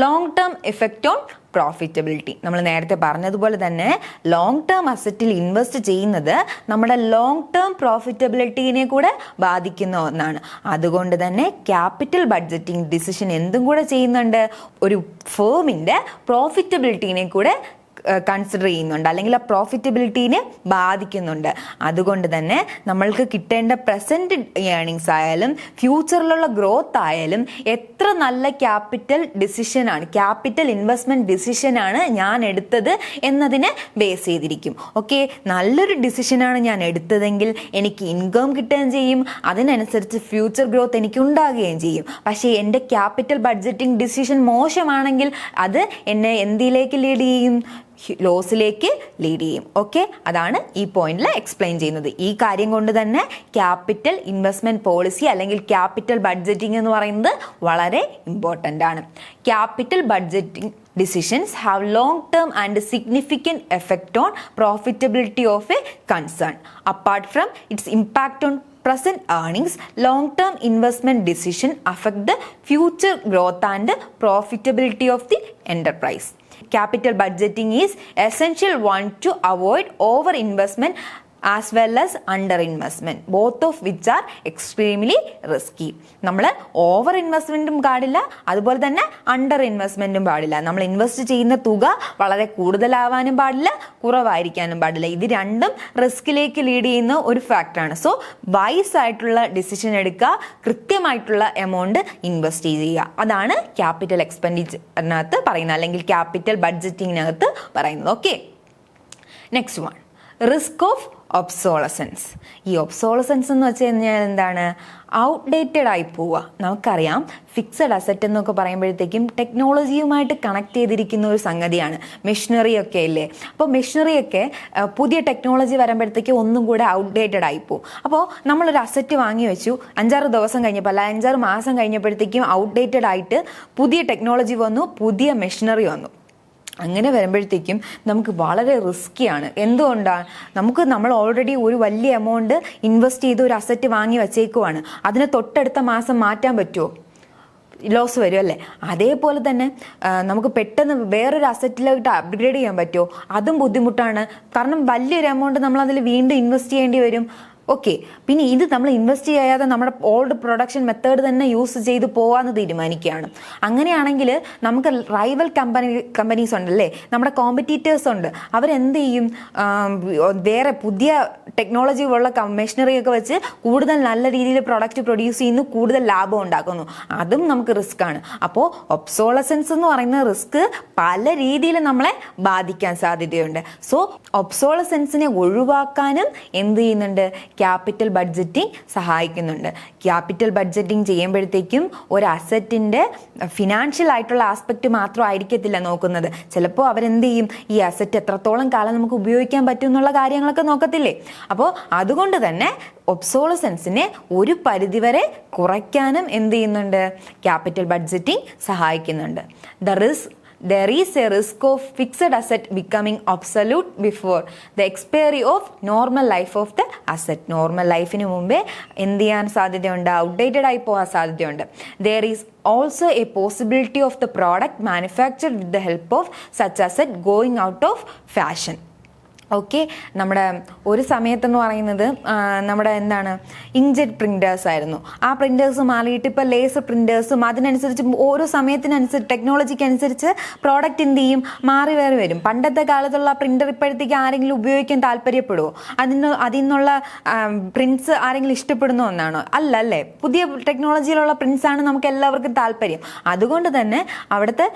long term effect on profitability. നമ്മൾ നേരത്തെ പറഞ്ഞതുപോലെ തന്നെ ലോങ് ടേം അസറ്റിൽ ഇൻവെസ്റ്റ് ചെയ്യുന്നത് നമ്മുടെ ലോങ് ടേം പ്രോഫിറ്റബിലിറ്റീനെ കൂടെ ബാധിക്കുന്ന ഒന്നാണ്. അതുകൊണ്ട് തന്നെ ക്യാപിറ്റൽ ബഡ്ജറ്റിംഗ് ഡിസിഷൻ എന്തും കൂടെ ചെയ്യുന്നുണ്ട്? ഒരു ഫേമിൻ്റെ പ്രോഫിറ്റബിലിറ്റീനെ കൂടെ കൺസിഡർ ചെയ്യുന്നുണ്ട്, അല്ലെങ്കിൽ ആ പ്രോഫിറ്റബിലിറ്റീനെ ബാധിക്കുന്നുണ്ട്. അതുകൊണ്ട് തന്നെ നമ്മൾക്ക് കിട്ടേണ്ട പ്രസൻറ്റ് ഏർണിങ്സ് ആയാലും ഫ്യൂച്ചറിലുള്ള ഗ്രോത്ത് ആയാലും എത്ര നല്ല ക്യാപിറ്റൽ ഇൻവെസ്റ്റ്മെൻറ്റ് ഡിസിഷനാണ് ഞാൻ എടുത്തത് എന്നതിനെ ബേസ് ചെയ്തിരിക്കും. ഓക്കെ, നല്ലൊരു ഡിസിഷനാണ് ഞാൻ എടുത്തതെങ്കിൽ എനിക്ക് ഇൻകം കിട്ടുകയും ചെയ്യും, അതിനനുസരിച്ച് ഫ്യൂച്ചർ ഗ്രോത്ത് എനിക്ക് ഉണ്ടാകുകയും ചെയ്യും. പക്ഷേ എൻ്റെ ക്യാപിറ്റൽ ബഡ്ജറ്റിംഗ് ഡിസിഷൻ മോശമാണെങ്കിൽ അത് എന്നെ എന്തിലേക്ക് ലീഡ് ചെയ്യും? ലോസിലേക്ക് ലീഡ് ചെയ്യും. ഓക്കെ, അതാണ് ഈ പോയിന്റിൽ എക്സ്പ്ലെയിൻ ചെയ്യുന്നത്. ഈ കാര്യം കൊണ്ട് തന്നെ ക്യാപിറ്റൽ ഇൻവെസ്റ്റ്മെന്റ് പോളിസി അല്ലെങ്കിൽ ക്യാപിറ്റൽ ബഡ്ജറ്റിംഗ് എന്ന് പറയുന്നത് വളരെ ഇമ്പോർട്ടൻ്റ് ആണ്. Capital budgeting decisions have long-term and significant effect on profitability of a concern. Apart from its impact on present earnings, long-term investment decision affect the future growth and profitability of the enterprise. Capital budgeting is essential one to avoid over investment as well as under investment, both of which are extremely risky. നമ്മൾ over ഇൻവെസ്റ്റ്മെൻറ്റും പാടില്ല, അതുപോലെ തന്നെ under ഇൻവെസ്റ്റ്മെൻറ്റും പാടില്ല. നമ്മൾ invest ചെയ്യുന്ന തുക വളരെ കൂടുതലാവാനും പാടില്ല, കുറവായിരിക്കാനും പാടില്ല. ഇത് രണ്ടും റിസ്കിലേക്ക് ലീഡ് ചെയ്യുന്ന ഒരു ഫാക്ടറാണ്. സോ വൈസ് ആയിട്ടുള്ള ഡിസിഷൻ എടുക്കുക, കൃത്യമായിട്ടുള്ള എമൗണ്ട് ഇൻവെസ്റ്റ് ചെയ്യുക. അതാണ് ക്യാപിറ്റൽ എക്സ്പെൻഡിച്ചറിനകത്ത് പറയുന്നത്, അല്ലെങ്കിൽ ക്യാപിറ്റൽ ബഡ്ജറ്റിങ്ങിനകത്ത് പറയുന്നത്. Okay, next one, risk of obsolescence. ഈ ഒബ്സോളസൻസ് എന്ന് വെച്ച് കഴിഞ്ഞാൽ എന്താണ്? ഔട്ട്ഡേറ്റഡ് ആയി പോവുക. നമുക്കറിയാം ഫിക്സഡ് അസറ്റ് എന്നൊക്കെ പറയുമ്പോഴത്തേക്കും ടെക്നോളജിയുമായിട്ട് കണക്ട് ചെയ്തിരിക്കുന്ന ഒരു സംഗതിയാണ്. മെഷീനറി ഒക്കെ ഇല്ലേ? അപ്പോൾ മെഷീനറിയൊക്കെ പുതിയ ടെക്നോളജി വരുമ്പോഴത്തേക്ക് ഒന്നും കൂടെ ഔട്ട്ഡേറ്റഡ് ആയി പോകും. അപ്പോൾ നമ്മളൊരു അസറ്റ് വാങ്ങി വെച്ചു, 5-6 ദിവസം കഴിഞ്ഞപ്പോൾ അല്ല 5-6 മാസം കഴിഞ്ഞപ്പോഴത്തേക്കും ഔട്ട്ഡേറ്റഡ് ആയിട്ട് പുതിയ ടെക്നോളജി വന്നു, പുതിയ മെഷീനറി വന്നു. അങ്ങനെ വരുമ്പോഴത്തേക്കും നമുക്ക് വളരെ റിസ്ക്കിയാണ്. എന്തുകൊണ്ടാണ്? നമ്മൾ ഓൾറെഡി ഒരു വലിയ എമൗണ്ട് ഇൻവെസ്റ്റ് ചെയ്ത് ഒരു അസറ്റ് വാങ്ങി വച്ചേക്കുവാണ്. അതിനെ തൊട്ടടുത്ത മാസം മാറ്റാൻ പറ്റുമോ? ലോസ് വരും അല്ലേ? അതേപോലെ തന്നെ നമുക്ക് പെട്ടെന്ന് വേറൊരു അസറ്റിലോട്ട് അപ്ഗ്രേഡ് ചെയ്യാൻ പറ്റുമോ? അതും ബുദ്ധിമുട്ടാണ്. കാരണം വലിയൊരു എമൗണ്ട് നമ്മൾ അതിൽ വീണ്ടും ഇൻവെസ്റ്റ് ചെയ്യേണ്ടി വരും. ഓക്കെ, പിന്നെ ഇത് നമ്മൾ ഇൻവെസ്റ്റ് ചെയ്യാതെ നമ്മുടെ ഓൾഡ് പ്രൊഡക്ഷൻ മെത്തേഡ് തന്നെ യൂസ് ചെയ്ത് പോകാമെന്ന് തീരുമാനിക്കുകയാണ്. അങ്ങനെയാണെങ്കിൽ നമുക്ക് റൈവൽ കമ്പനീസ് ഉണ്ടല്ലേ, നമ്മുടെ കോമ്പറ്റീറ്റേഴ്സ് ഉണ്ട്. അവരെന്ത് ചെയ്യും? വേറെ പുതിയ ടെക്നോളജി ഉള്ള മെഷീനറി ഒക്കെ വെച്ച് കൂടുതൽ നല്ല രീതിയിൽ പ്രൊഡക്റ്റ് പ്രൊഡ്യൂസ് ചെയ്യുന്നു, കൂടുതൽ ലാഭം ഉണ്ടാക്കുന്നു. അതും നമുക്ക് റിസ്ക് ആണ്. അപ്പോൾ ഒബ്സോളസൻസ് എന്ന് പറയുന്ന റിസ്ക് പല രീതിയിൽ നമ്മളെ ബാധിക്കാൻ സാധ്യതയുണ്ട്. സോ ഒബ്സോളസൻസിനെ ഒഴിവാക്കാനും എന്ത് ചെയ്യുന്നുണ്ട്? ക്യാപിറ്റൽ ബഡ്ജറ്റിംഗ് സഹായിക്കുന്നുണ്ട്. ക്യാപിറ്റൽ ബഡ്ജറ്റിംഗ് ചെയ്യുമ്പോഴത്തേക്കും ഒരു അസറ്റിൻ്റെ ഫിനാൻഷ്യൽ ആയിട്ടുള്ള ആസ്പെക്റ്റ് മാത്രം ആയിരിക്കത്തില്ല നോക്കുന്നത്. ചിലപ്പോൾ അവരെന്ത് ചെയ്യും? ഈ അസറ്റ് എത്രത്തോളം കാലം നമുക്ക് ഉപയോഗിക്കാൻ പറ്റും എന്നുള്ള കാര്യങ്ങളൊക്കെ നോക്കത്തില്ലേ? അപ്പോൾ അതുകൊണ്ട് തന്നെ ഒബ്സോളസൻസിനെ ഒരു പരിധിവരെ കുറയ്ക്കാനും എന്ത് ചെയ്യുന്നുണ്ട്? ക്യാപിറ്റൽ ബഡ്ജറ്റിംഗ് സഹായിക്കുന്നുണ്ട്. There is a risk of fixed asset becoming obsolete before the expiry of normal life of the asset. Normal ലൈഫിന് മുമ്പേ എന്ത് ചെയ്യാൻ സാധ്യതയുണ്ട്? ഔട്ട്ഡേറ്റഡ് ആയി പോകാൻ സാധ്യതയുണ്ട്. There is also a possibility of the product manufactured with the help of such asset going out of fashion. Okay, നമ്മുടെ ഒരു സമയത്തെന്ന് പറയുന്നത് നമ്മുടെ എന്താണ് ഇങ്ക്ജെറ്റ് പ്രിൻറ്റേഴ്സ് ആയിരുന്നു. ആ പ്രിൻറ്റേഴ്സ് മാറിയിട്ട് ഇപ്പോൾ ലേസർ പ്രിൻറ്റേഴ്സും അതിനനുസരിച്ച് ഓരോ സമയത്തിനനുസരിച്ച് ടെക്നോളജിക്ക് അനുസരിച്ച് പ്രോഡക്റ്റ് എന്ത് ചെയ്യും? മാറി വേറെ വരും. പണ്ടത്തെ കാലത്തുള്ള പ്രിൻറ്റർ ഇപ്പോഴത്തേക്ക് ആരെങ്കിലും ഉപയോഗിക്കാൻ താല്പര്യപ്പെടുമോ? അതിൽ നിന്നുള്ള പ്രിൻസ് ആരെങ്കിലും ഇഷ്ടപ്പെടുന്ന ഒന്നാണോ? അല്ല അല്ലേ? പുതിയ ടെക്നോളജിയിലുള്ള പ്രിൻസാണ് നമുക്ക് എല്ലാവർക്കും താല്പര്യം. അതുകൊണ്ട് തന്നെ അവിടുത്തെ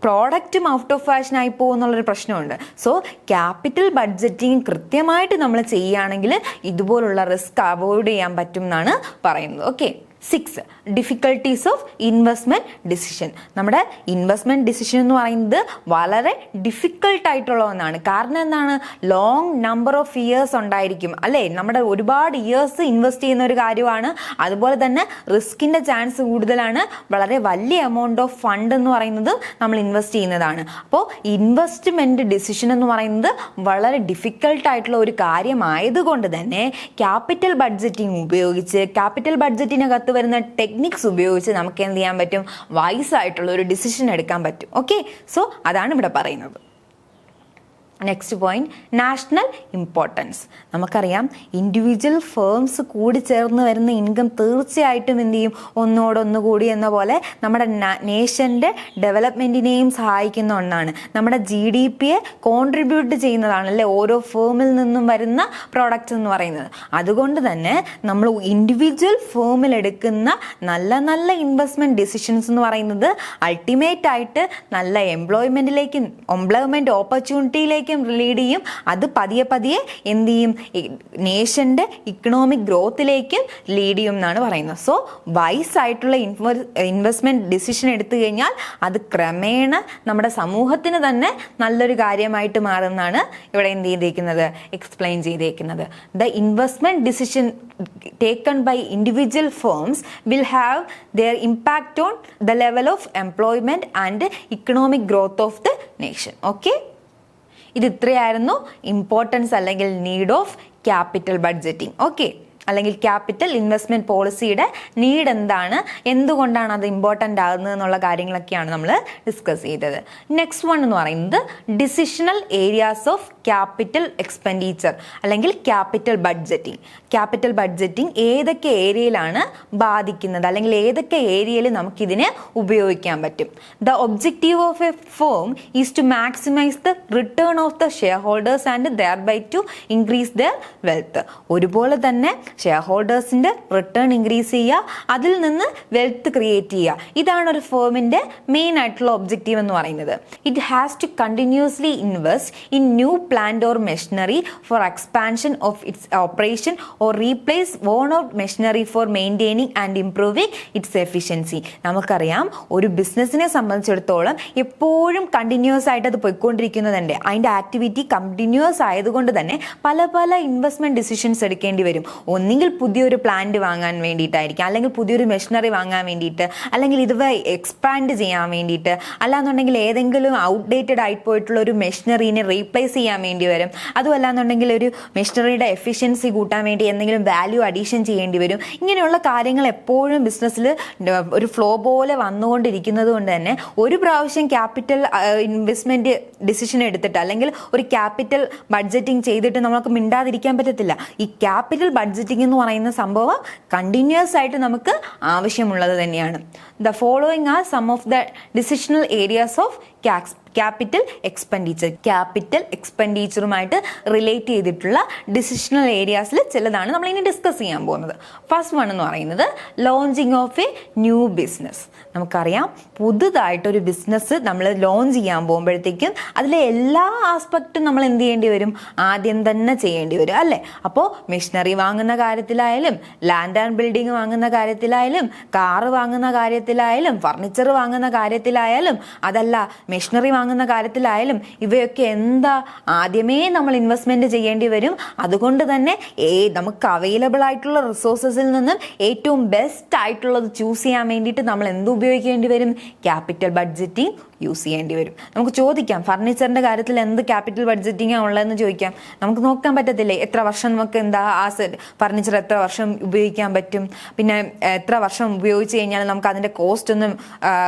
പ്രോഡക്റ്റും ഔട്ട് ഓഫ് ഫാഷൻ ആയി പോകുന്നുള്ളൊരു പ്രശ്നമുണ്ട്. സോ ക്യാപിറ്റൽ ബഡ്ജറ്റിംഗ് കൃത്യമായിട്ട് നമ്മൾ ചെയ്യുകയാണെങ്കിൽ ഇതുപോലുള്ള റിസ്ക് അവോയ്ഡ് ചെയ്യാൻ പറ്റും എന്നാണ് പറയുന്നത്. Okay, 6 difficulties of investment decision. നമ്മുടെ ഇൻവെസ്റ്റ്മെൻറ്റ് ഡിസിഷൻ എന്ന് പറയുന്നത് വളരെ ഡിഫിക്കൽട്ടായിട്ടുള്ള ഒന്നാണ്. കാരണം എന്താണ്? ലോങ് നമ്പർ ഓഫ് ഇയേഴ്സ് ഉണ്ടായിരിക്കും അല്ലേ? നമ്മുടെ ഒരുപാട് ഇയേഴ്സ് ഇൻവെസ്റ്റ് ചെയ്യുന്ന ഒരു കാര്യമാണ്. അതുപോലെ തന്നെ റിസ്കിൻ്റെ ചാൻസ് കൂടുതലാണ്. വളരെ വലിയ എമൗണ്ട് ഓഫ് ഫണ്ട് എന്ന് പറയുന്നത് നമ്മൾ ഇൻവെസ്റ്റ് ചെയ്യുന്നതാണ്. അപ്പോൾ ഇൻവെസ്റ്റ്മെൻറ്റ് ഡിസിഷൻ എന്ന് പറയുന്നത് വളരെ ഡിഫിക്കൽട്ടായിട്ടുള്ള ഒരു കാര്യമായതുകൊണ്ട് തന്നെ ക്യാപിറ്റൽ ബഡ്ജറ്റിംഗ് ഉപയോഗിച്ച് ക്യാപിറ്റൽ ബഡ്ജറ്റിനകത്ത് വരുന്ന ടെക്നിക്സ് ഉപയോഗിച്ച് നമുക്ക് എന്ത് ചെയ്യാൻ പറ്റും? വൈസ് ആയിട്ടുള്ള ഒരു ഡിസിഷൻ എടുക്കാൻ പറ്റും. ഓക്കെ, സോ അതാണ് ഇവിടെ പറയുന്നത്. Next point, national importance. നമുക്കറിയാം ഇൻഡിവിജ്വൽ ഫേംസ് കൂടി ചേർന്ന് വരുന്ന ഇൻകം തീർച്ചയായിട്ടും എന്ത് ചെയ്യും? ഒന്നോടൊന്നുകൂടി എന്ന പോലെ നമ്മുടെ നേഷൻ്റെ ഡെവലപ്മെൻറ്റിനെയും സഹായിക്കുന്ന ഒന്നാണ്. നമ്മുടെ GDPയെ കോൺട്രിബ്യൂട്ട് ചെയ്യുന്നതാണ് അല്ലേ ഓരോ ഫേമിൽ നിന്നും വരുന്ന പ്രോഡക്റ്റ്സ് എന്ന് പറയുന്നത്. അതുകൊണ്ട് തന്നെ നമ്മൾ ഇൻഡിവിജ്വൽ ഫേമിൽ എടുക്കുന്ന നല്ല നല്ല ഇൻവെസ്റ്റ്മെൻറ്റ് ഡിസിഷൻസ് എന്ന് പറയുന്നത് അൾട്ടിമേറ്റ് ആയിട്ട് നല്ല എംപ്ലോയ്മെൻറ്റ് ഓപ്പർച്യൂണിറ്റിയിലേക്ക് ലീഡ് ചെയ്യും. അത് പതിയെ പതിയെ എന്ത് ചെയ്യും? നേഷൻ്റെ ഇക്കണോമിക് ഗ്രോത്തിലേക്കും ലീഡ് ചെയ്യും എന്നാണ് പറയുന്നത്. സോ വൈസ് ആയിട്ടുള്ള ഇൻവെസ്റ്റ്മെൻറ്റ് ഡിസിഷൻ എടുത്തു കഴിഞ്ഞാൽ അത് ക്രമേണ നമ്മുടെ സമൂഹത്തിന് തന്നെ നല്ലൊരു കാര്യമായിട്ട് മാറുമെന്നാണ് ഇവിടെ എന്ത് ചെയ്തേക്കുന്നത്? എക്സ്പ്ലെയിൻ ചെയ്തേക്കുന്നത്. The investment decision taken by individual firms will have their impact on the level of employment and economic growth of the nation. Okay, ഇത് ഇത്രയായിരുന്നു ഇമ്പോർട്ടൻസ് അല്ലെങ്കിൽ need of capital budgeting. Okay, അല്ലെങ്കിൽ ക്യാപിറ്റൽ ഇൻവെസ്റ്റ്മെൻറ്റ് പോളിസിയുടെ need എന്താണ്, എന്തുകൊണ്ടാണ് അത് important ആകുന്നത് എന്നുള്ള കാര്യങ്ങളൊക്കെയാണ് നമ്മൾ ഡിസ്കസ് ചെയ്തത്. നെക്സ്റ്റ് വൺ എന്ന് പറയുന്നത് decisional areas of capital expenditure അല്ലെങ്കിൽ ക്യാപിറ്റൽ ബഡ്ജറ്റിംഗ്. ക്യാപിറ്റൽ ബഡ്ജറ്റിംഗ് ഏതൊക്കെ ഏരിയയിലാണ് ബാധിക്കുന്നത് അല്ലെങ്കിൽ ഏതൊക്കെ ഏരിയയിൽ നമുക്കിതിനെ ഉപയോഗിക്കാൻ പറ്റും? The objective of a firm is to maximise the return of the share holders and thereby to increase their wealth. ഒരുപോലെ തന്നെ ഷെയർ ഹോൾഡേഴ്സിൻ്റെ റിട്ടേൺ ഇൻക്രീസ് ചെയ്യുക, അതിൽ നിന്ന് വെൽത്ത് ക്രിയേറ്റ് ചെയ്യുക. ഇതാണ് ഒരു ഫേമിൻ്റെ മെയിൻ ആയിട്ടുള്ള ഒബ്ജക്റ്റീവ് എന്ന് പറയുന്നത്. It has to continuously invest in new plant or machinery for expansion of its operation or replace worn out machinery for maintaining and improving its efficiency. നമുക്കറിയാം ഒരു ബിസിനസ്സിനെ സംബന്ധിച്ചിടത്തോളം എപ്പോഴും കണ്ടിന്യൂസ് ആയിട്ട് അത് പോയിക്കൊണ്ടിരിക്കുന്നതുണ്ട്. അതിൻ്റെ ആക്ടിവിറ്റി കണ്ടിന്യൂസ് ആയതുകൊണ്ട് തന്നെ പല പല ഇൻവെസ്റ്റ്മെൻറ്റ് ഡിസിഷൻസ് എടുക്കേണ്ടി വരും. ഒന്നുകിൽ പുതിയൊരു പ്ലാന്റ് വാങ്ങാൻ വേണ്ടിയിട്ടായിരിക്കും, അല്ലെങ്കിൽ പുതിയൊരു മെഷീനറി വാങ്ങാൻ വേണ്ടിയിട്ട്, അല്ലെങ്കിൽ ഇത് എക്സ്പാൻഡ് ചെയ്യാൻ വേണ്ടിയിട്ട്, അല്ലാന്നുണ്ടെങ്കിൽ ഏതെങ്കിലും ഔട്ട്ഡേറ്റഡ് ആയിട്ട് പോയിട്ടുള്ള ഒരു മെഷീനറീനെ റീപ്ലേസ് ചെയ്യാൻ വേണ്ടി വരും. അതുമല്ലാന്നുണ്ടെങ്കിൽ ഒരു മെഷീനറിയുടെ എഫിഷ്യൻസി കൂട്ടാൻ വേണ്ടി എന്തെങ്കിലും വാല്യൂ അഡീഷൻ ചെയ്യേണ്ടി വരും. ഇങ്ങനെയുള്ള കാര്യങ്ങൾ എപ്പോഴും ബിസിനസ്സിൽ ഒരു ഫ്ലോ പോലെ വന്നുകൊണ്ടിരിക്കുന്നത് കൊണ്ട് തന്നെ ഒരു പ്രാവശ്യം ക്യാപിറ്റൽ ഇൻവെസ്റ്റ്മെൻറ്റ് ഡിസിഷൻ എടുത്തിട്ട് അല്ലെങ്കിൽ ഒരു ക്യാപിറ്റൽ ബഡ്ജറ്റിംഗ് ചെയ്തിട്ട് നമുക്ക് മിണ്ടാതിരിക്കാൻ പറ്റത്തില്ല. ഈ ക്യാപിറ്റൽ ബഡ്ജറ്റിംഗ് എന്ന് പറയുന്ന സംഭവം കണ്ടിന്യൂസ് ആയിട്ട് നമുക്ക് ആവശ്യമുള്ളത് തന്നെയാണ്. The following are some of the decisional areas of capital expenditure. Capital എക്സ്പെൻഡിച്ചറുമായിട്ട് റിലേറ്റ് ചെയ്തിട്ടുള്ള ഡിസിഷണൽ ഏരിയാസിൽ ചിലതാണ് നമ്മൾ ഇനി ഡിസ്കസ് ചെയ്യാൻ പോകുന്നത്. ഫസ്റ്റ് വൺ എന്ന് പറയുന്നത് launching of A new business. നമുക്കറിയാം പുതുതായിട്ടൊരു ബിസിനസ് നമ്മൾ ലോഞ്ച് ചെയ്യാൻ പോകുമ്പോഴത്തേക്കും അതിലെ എല്ലാ ആസ്പെക്റ്റും നമ്മൾ എന്ത് ചെയ്യേണ്ടി വരും, ആദ്യം തന്നെ ചെയ്യേണ്ടി വരും അല്ലേ. അപ്പോൾ മെഷീനറി വാങ്ങുന്ന കാര്യത്തിലായാലും, ലാൻഡ് ആൻഡ് ബിൽഡിംഗ് വാങ്ങുന്ന കാര്യത്തിലായാലും, കാറ് വാങ്ങുന്ന കാര്യത്തിലായാലും, ഫർണിച്ചർ വാങ്ങുന്ന കാര്യത്തിലായാലും, അതല്ല മെഷീനറി വാങ്ങുന്ന കാര്യത്തിലായാലും ഇവയൊക്കെ എന്താ ആദ്യമേ നമ്മൾ ഇൻവെസ്റ്റ്മെന്റ് ചെയ്യേണ്ടി വരും. അതുകൊണ്ട് തന്നെ നമുക്ക് അവൈലബിൾ ആയിട്ടുള്ള റിസോഴ്സസിൽ നിന്നും ഏറ്റവും ബെസ്റ്റ് ആയിട്ടുള്ളത് ചൂസ് ചെയ്യാൻ വേണ്ടിയിട്ട് നമ്മൾ എന്ത് ഉപയോഗിക്കേണ്ടി വരും, ക്യാപിറ്റൽ ബഡ്ജറ്റിംഗ് യൂസ് ചെയ്യേണ്ടി വരും. നമുക്ക് ചോദിക്കാം ഫർണിച്ചറിൻ്റെ കാര്യത്തിൽ എന്ത് ക്യാപിറ്റൽ ബഡ്ജറ്റിംഗ് ഉള്ളതെന്ന് ചോദിക്കാം. നമുക്ക് നോക്കാൻ പറ്റത്തില്ലേ എത്ര വർഷം നമുക്ക് എന്താ ആ ഫർണിച്ചർ എത്ര വർഷം ഉപയോഗിക്കാൻ പറ്റും, പിന്നെ എത്ര വർഷം ഉപയോഗിച്ച് കഴിഞ്ഞാൽ നമുക്ക് അതിൻ്റെ കോസ്റ്റ് ഒന്ന്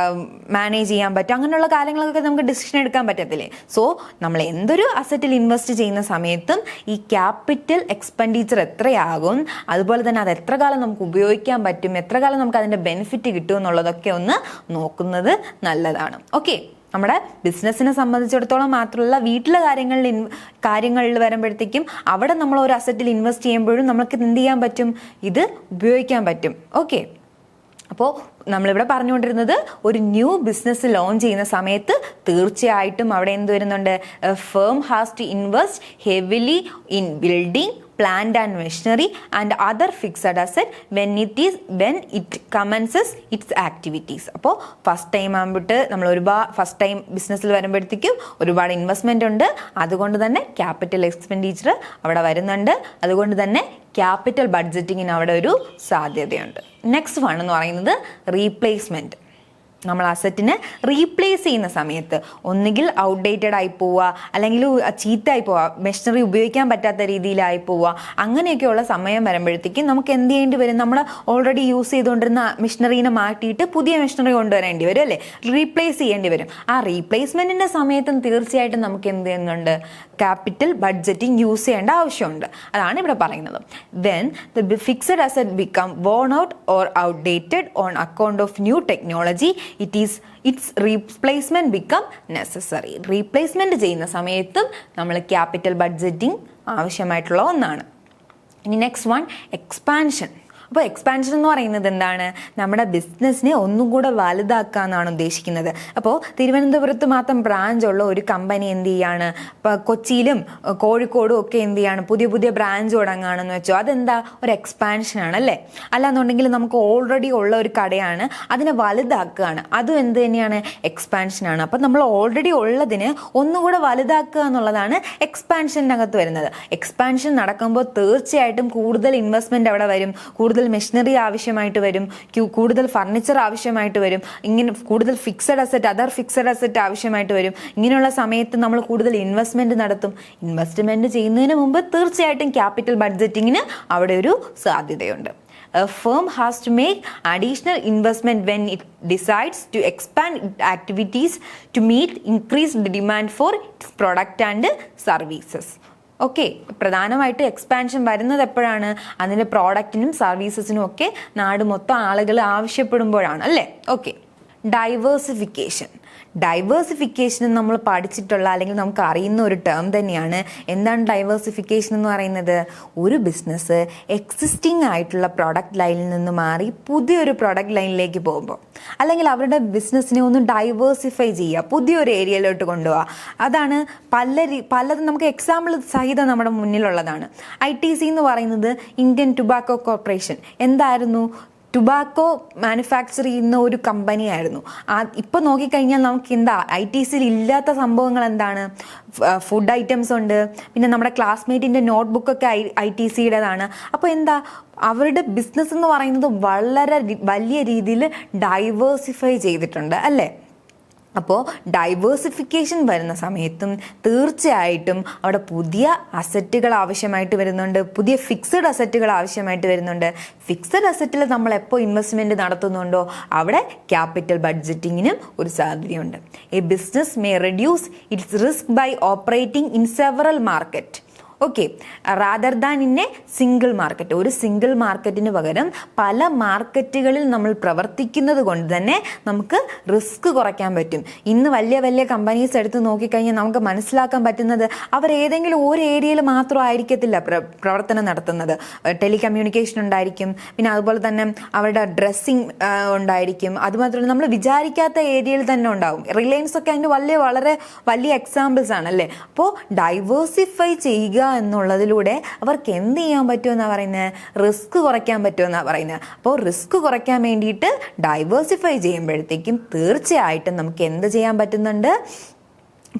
മാനേജ് ചെയ്യാൻ പറ്റും. അങ്ങനെയുള്ള കാര്യങ്ങളൊക്കെ നമുക്ക് ഡിസിഷൻ എടുക്കാൻ പറ്റത്തില്ലേ. സോ നമ്മൾ എന്തൊരു അസറ്റിൽ ഇൻവെസ്റ്റ് ചെയ്യുന്ന സമയത്തും ഈ ക്യാപിറ്റൽ എക്സ്പെൻഡിച്ചർ എത്രയാകും, അതുപോലെ തന്നെ അത് എത്ര കാലം നമുക്ക് ഉപയോഗിക്കാൻ പറ്റും, എത്ര കാലം നമുക്ക് അതിൻ്റെ ബെനിഫിറ്റ് കിട്ടും എന്നുള്ളതൊക്കെ ഒന്ന് നോക്കുന്നത് നല്ലതാണ്. ഓക്കെ, നമ്മുടെ ബിസിനസ്സിനെ സംബന്ധിച്ചിടത്തോളം മാത്രമല്ല വീട്ടിലെ കാര്യങ്ങളിൽ വരുമ്പോഴത്തേക്കും അവിടെ നമ്മൾ ഒരു അസറ്റിൽ ഇൻവെസ്റ്റ് ചെയ്യുമ്പോഴും നമുക്ക് എന്ത് ചെയ്യാൻ പറ്റും, ഇത് ഉപയോഗിക്കാൻ പറ്റും. ഓക്കെ, അപ്പോൾ നമ്മളിവിടെ പറഞ്ഞുകൊണ്ടിരുന്നത് ഒരു ന്യൂ ബിസിനസ് ലോഞ്ച് ചെയ്യുന്ന സമയത്ത് തീർച്ചയായിട്ടും അവിടെ എന്ത് വരുന്നുണ്ട്, firm has to invest heavily in building plant and machinery and other fixed asset when it commences its activities. അപ്പോൾ ഫസ്റ്റ് ടൈം ആകുമ്പോട്ട് നമ്മൾ ഫസ്റ്റ് ടൈം ബിസിനസ്സിൽ വരുമ്പോഴത്തേക്കും ഒരുപാട് ഇൻവെസ്റ്റ്മെൻ്റ് ഉണ്ട്. അതുകൊണ്ട് തന്നെ ക്യാപിറ്റൽ എക്സ്പെൻഡിച്ചർ അവിടെ വരുന്നുണ്ട്. അതുകൊണ്ട് തന്നെ ക്യാപിറ്റൽ ബഡ്ജറ്റിങ്ങിന് അവിടെ ഒരു സാധ്യതയുണ്ട്. നെക്സ്റ്റ് വൺ എന്ന് പറയുന്നത് റീപ്ലേസ്മെൻറ്റ്. നമ്മൾ അസറ്റിനെ റീപ്ലേസ് ചെയ്യുന്ന സമയത്ത് ഒന്നുകിൽ ഔട്ട്ഡേറ്റഡ് ആയി പോവുക, അല്ലെങ്കിൽ ചീത്തയായി പോവുക, മെഷീനറി ഉപയോഗിക്കാൻ പറ്റാത്ത രീതിയിലായി പോവുക. അങ്ങനെയൊക്കെയുള്ള സമയം വരുമ്പോഴത്തേക്കും നമുക്ക് എന്ത് ചെയ്യേണ്ടി വരും, നമ്മൾ ഓൾറെഡി യൂസ് ചെയ്തുകൊണ്ടിരുന്ന മെഷീനറീനെ മാറ്റിയിട്ട് പുതിയ മെഷീനറി കൊണ്ടുവരേണ്ടി വരും അല്ലേ, റീപ്ലേസ് ചെയ്യേണ്ടി വരും. ആ റീപ്ലേസ്മെൻറ്റിൻ്റെ സമയത്തും തീർച്ചയായിട്ടും നമുക്ക് എന്ത് ചെയ്യുന്നുണ്ട്, ക്യാപിറ്റൽ ബഡ്ജറ്റിംഗ് യൂസ് ചെയ്യേണ്ട ആവശ്യമുണ്ട്. അതാണ് ഇവിടെ പറയുന്നത്. When the fixed asset become worn out or outdated on account of new technology its replacement become necessary. Replacement ചെയ്യുന്ന സമയത്തും നമ്മൾ ക്യാപിറ്റൽ ബഡ്ജറ്റിംഗ് ആവശ്യമായിട്ടുള്ള ഒന്നാണ്. ഇനി നെക്സ്റ്റ് വൺ എക്സ്പാൻഷൻ. അപ്പോൾ എക്സ്പാൻഷൻ എന്ന് പറയുന്നത് എന്താണ്, നമ്മുടെ ബിസിനസ്സിനെ ഒന്നും കൂടെ വലുതാക്കുക എന്നാണ് ഉദ്ദേശിക്കുന്നത്. അപ്പോൾ തിരുവനന്തപുരത്ത് മാത്രം ബ്രാഞ്ച് ഉള്ള ഒരു കമ്പനി എന്ത് ചെയ്യാണ്, ഇപ്പോൾ കൊച്ചിയിലും കോഴിക്കോടും ഒക്കെ എന്ത് ചെയ്യാണ്, പുതിയ പുതിയ ബ്രാഞ്ച് തുടങ്ങുകയാണെന്ന് വെച്ചോ, അതെന്താ ഒരു എക്സ്പാൻഷൻ ആണല്ലേ. അല്ലാന്നുണ്ടെങ്കിൽ നമുക്ക് ഓൾറെഡി ഉള്ള ഒരു കടയാണ്, അതിനെ വലുതാക്കുകയാണ്, അതും എന്ത് തന്നെയാണ്, എക്സ്പാൻഷനാണ്. അപ്പം നമ്മൾ ഓൾറെഡി ഉള്ളതിന് ഒന്നുകൂടെ വലുതാക്കുക എന്നുള്ളതാണ് എക്സ്പാൻഷൻ്റെ അകത്ത് വരുന്നത്. എക്സ്പാൻഷൻ നടക്കുമ്പോൾ തീർച്ചയായിട്ടും കൂടുതൽ ഇൻവെസ്റ്റ്മെൻറ്റ് അവിടെ വരും, കൂടുതൽ മെഷീനറി ആവശ്യമായിട്ട് വരും, കൂടുതൽ ഫർണിച്ചർ ആവശ്യമായിട്ട് വരും, ഇങ്ങനെ കൂടുതൽ fixed asset, other fixed asset ആവശ്യമായിട്ട് വരും. ഇങ്ങനെയുള്ള സമയത്ത് നമ്മൾ കൂടുതൽ ഇൻവെസ്റ്റ്മെന്റ് നടത്തും. ഇൻവെസ്റ്റ്മെന്റ് ചെയ്യുന്നതിന് മുമ്പ് തീർച്ചയായിട്ടും ക്യാപിറ്റൽ ബഡ്ജറ്റിങ്ങിന് അവിടെ ഒരു സാധ്യതയുണ്ട്. A firm has to make additional investment when it decides to expand its activities to meet increased demand for its product and services. Okay, പ്രധാനമായിട്ട് എക്സ്പാൻഷൻ വരുന്നത് എപ്പോഴാണ്, അതിൻ്റെ പ്രോഡക്റ്റിനും സർവീസസിനും ഒക്കെ നാട് മൊത്തം ആളുകൾ ആവശ്യപ്പെടുമ്പോഴാണ് അല്ലേ. Okay, diversification. ഡൈവേഴ്സിഫിക്കേഷൻ നമ്മൾ പഠിച്ചിട്ടുള്ള അല്ലെങ്കിൽ നമുക്ക് അറിയുന്ന ഒരു ടേം തന്നെയാണ്. എന്താണ് ഡൈവേഴ്സിഫിക്കേഷൻ എന്ന് പറയുന്നത്? ഒരു ബിസിനസ് എക്സിസ്റ്റിംഗ് ആയിട്ടുള്ള പ്രോഡക്റ്റ് ലൈനിൽ നിന്ന് മാറി പുതിയൊരു പ്രോഡക്റ്റ് ലൈനിലേക്ക് പോകുമ്പോൾ, അല്ലെങ്കിൽ അവരുടെ ബിസിനസ്സിനെ ഒന്ന് ഡൈവേഴ്സിഫൈ ചെയ്യുക, പുതിയൊരു ഏരിയയിലോട്ട് കൊണ്ടുപോവുക. അതാണ് പലതും നമുക്ക് എക്സാമ്പിൾ സഹിതം നമ്മുടെ മുന്നിലുള്ളതാണ്. ITC എന്ന് പറയുന്നത് ഇന്ത്യൻ ടുബാക്കോ കോർപ്പറേഷൻ എന്തായിരുന്നു? ടുബാക്കോ മാനുഫാക്ചർ ചെയ്യുന്ന ഒരു കമ്പനിയായിരുന്നു. ഇപ്പോൾ നോക്കിക്കഴിഞ്ഞാൽ നമുക്ക് എന്താ ITCയിൽ ഇല്ലാത്ത സംഭവങ്ങൾ എന്താണ്? ഫുഡ് ഐറ്റംസ് ഉണ്ട്, പിന്നെ നമ്മുടെ ക്ലാസ്മേറ്റിൻ്റെ നോട്ട്ബുക്കൊക്കെ ITCയുടേതാണ്. അപ്പോൾ എന്താ, അവരുടെ ബിസിനസ് എന്ന് പറയുന്നത് വളരെ വലിയ രീതിയിൽ ഡൈവേഴ്സിഫൈ ചെയ്തിട്ടുണ്ട് അല്ലേ? അപ്പോൾ ഡൈവേഴ്സിഫിക്കേഷൻ വരുന്ന സമയത്തും തീർച്ചയായിട്ടും അവിടെ പുതിയ അസറ്റുകൾ ആവശ്യമായിട്ട് വരുന്നുണ്ട്, പുതിയ ഫിക്സഡ് അസറ്റുകൾ ആവശ്യമായിട്ട് വരുന്നുണ്ട്. ഫിക്സഡ് അസറ്റിൽ നമ്മൾ എപ്പോൾ ഇൻവെസ്റ്റ്മെൻറ്റ് നടത്തുന്നുണ്ടോ അവിടെ ക്യാപിറ്റൽ ബഡ്ജറ്റിങ്ങിനും ഒരു സാധ്യതയുണ്ട്. A business may reduce its risk by operating in several market. Okay, rather than in a single market. ഒരു സിംഗിൾ മാർക്കറ്റിന് പകരം പല മാർക്കറ്റുകളിൽ നമ്മൾ പ്രവർത്തിക്കുന്നത് കൊണ്ട് തന്നെ നമുക്ക് റിസ്ക് കുറയ്ക്കാൻ പറ്റും. ഇന്ന് വലിയ വലിയ കമ്പനീസ് എടുത്ത് നോക്കിക്കഴിഞ്ഞാൽ നമുക്ക് മനസ്സിലാക്കാൻ പറ്റുന്നത് അവർ ഏതെങ്കിലും ഒരു ഏരിയയിൽ മാത്രം ആയിരിക്കത്തില്ല പ്രവർത്തനം നടത്തുന്നത്. ടെലികമ്മ്യൂണിക്കേഷൻ ഉണ്ടായിരിക്കും, പിന്നെ അതുപോലെ തന്നെ അവരുടെ ഡ്രസ്സിങ് ഉണ്ടായിരിക്കും, അതുമാത്രമല്ല നമ്മൾ വിചാരിക്കാത്ത ഏരിയയിൽ തന്നെ ഉണ്ടാവും. റിലയൻസ് ഒക്കെ അതിൻ്റെ വളരെ വലിയ എക്സാമ്പിൾസ് ആണ് അല്ലേ? അപ്പോൾ ഡൈവേഴ്സിഫൈ ചെയ്യുക എന്നുള്ളതിലൂടെ അവർക്ക് എന്ത് ചെയ്യാൻ പറ്റുമെന്നാണ് പറയുന്നത്? റിസ്ക് കുറയ്ക്കാൻ പറ്റുമെന്നാണ് പറയുന്നത്. അപ്പോൾ റിസ്ക് കുറയ്ക്കാൻ വേണ്ടിയിട്ട് ഡൈവേഴ്സിഫൈ ചെയ്യുമ്പോഴത്തേക്കും തീർച്ചയായിട്ടും നമുക്ക് എന്ത് ചെയ്യാൻ പറ്റുന്നുണ്ട്?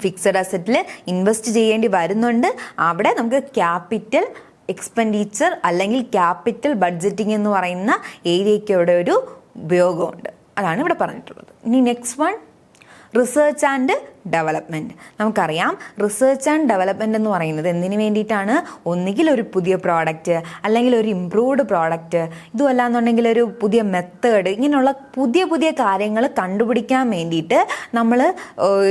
ഫിക്സഡ് അസറ്റിൽ ഇൻവെസ്റ്റ് ചെയ്യേണ്ടി വരുന്നുണ്ട്. അവിടെ നമുക്ക് ക്യാപിറ്റൽ എക്സ്പെൻഡിച്ചർ അല്ലെങ്കിൽ ക്യാപിറ്റൽ ബഡ്ജറ്റിംഗ് എന്ന് പറയുന്ന ഏരിയയ്ക്കവിടെ ഒരു ഉപയോഗമുണ്ട്. അതാണ് ഇവിടെ പറഞ്ഞിട്ടുള്ളത്. ഇനി next one, research and development. നമുക്കറിയാം റിസർച്ച് ആൻഡ് ഡെവലപ്മെൻറ്റ് എന്ന് പറയുന്നത് എന്തിനു വേണ്ടിയിട്ടാണ്? ഒന്നുകിൽ ഒരു പുതിയ പ്രോഡക്റ്റ്, അല്ലെങ്കിൽ ഒരു ഇംപ്രൂവ്ഡ് പ്രോഡക്റ്റ്, ഇതുമല്ല എന്നുണ്ടെങ്കിൽ ഒരു പുതിയ മെത്തേഡ്, ഇങ്ങനെയുള്ള പുതിയ കാര്യങ്ങൾ കണ്ടുപിടിക്കാൻ വേണ്ടിയിട്ട് നമ്മൾ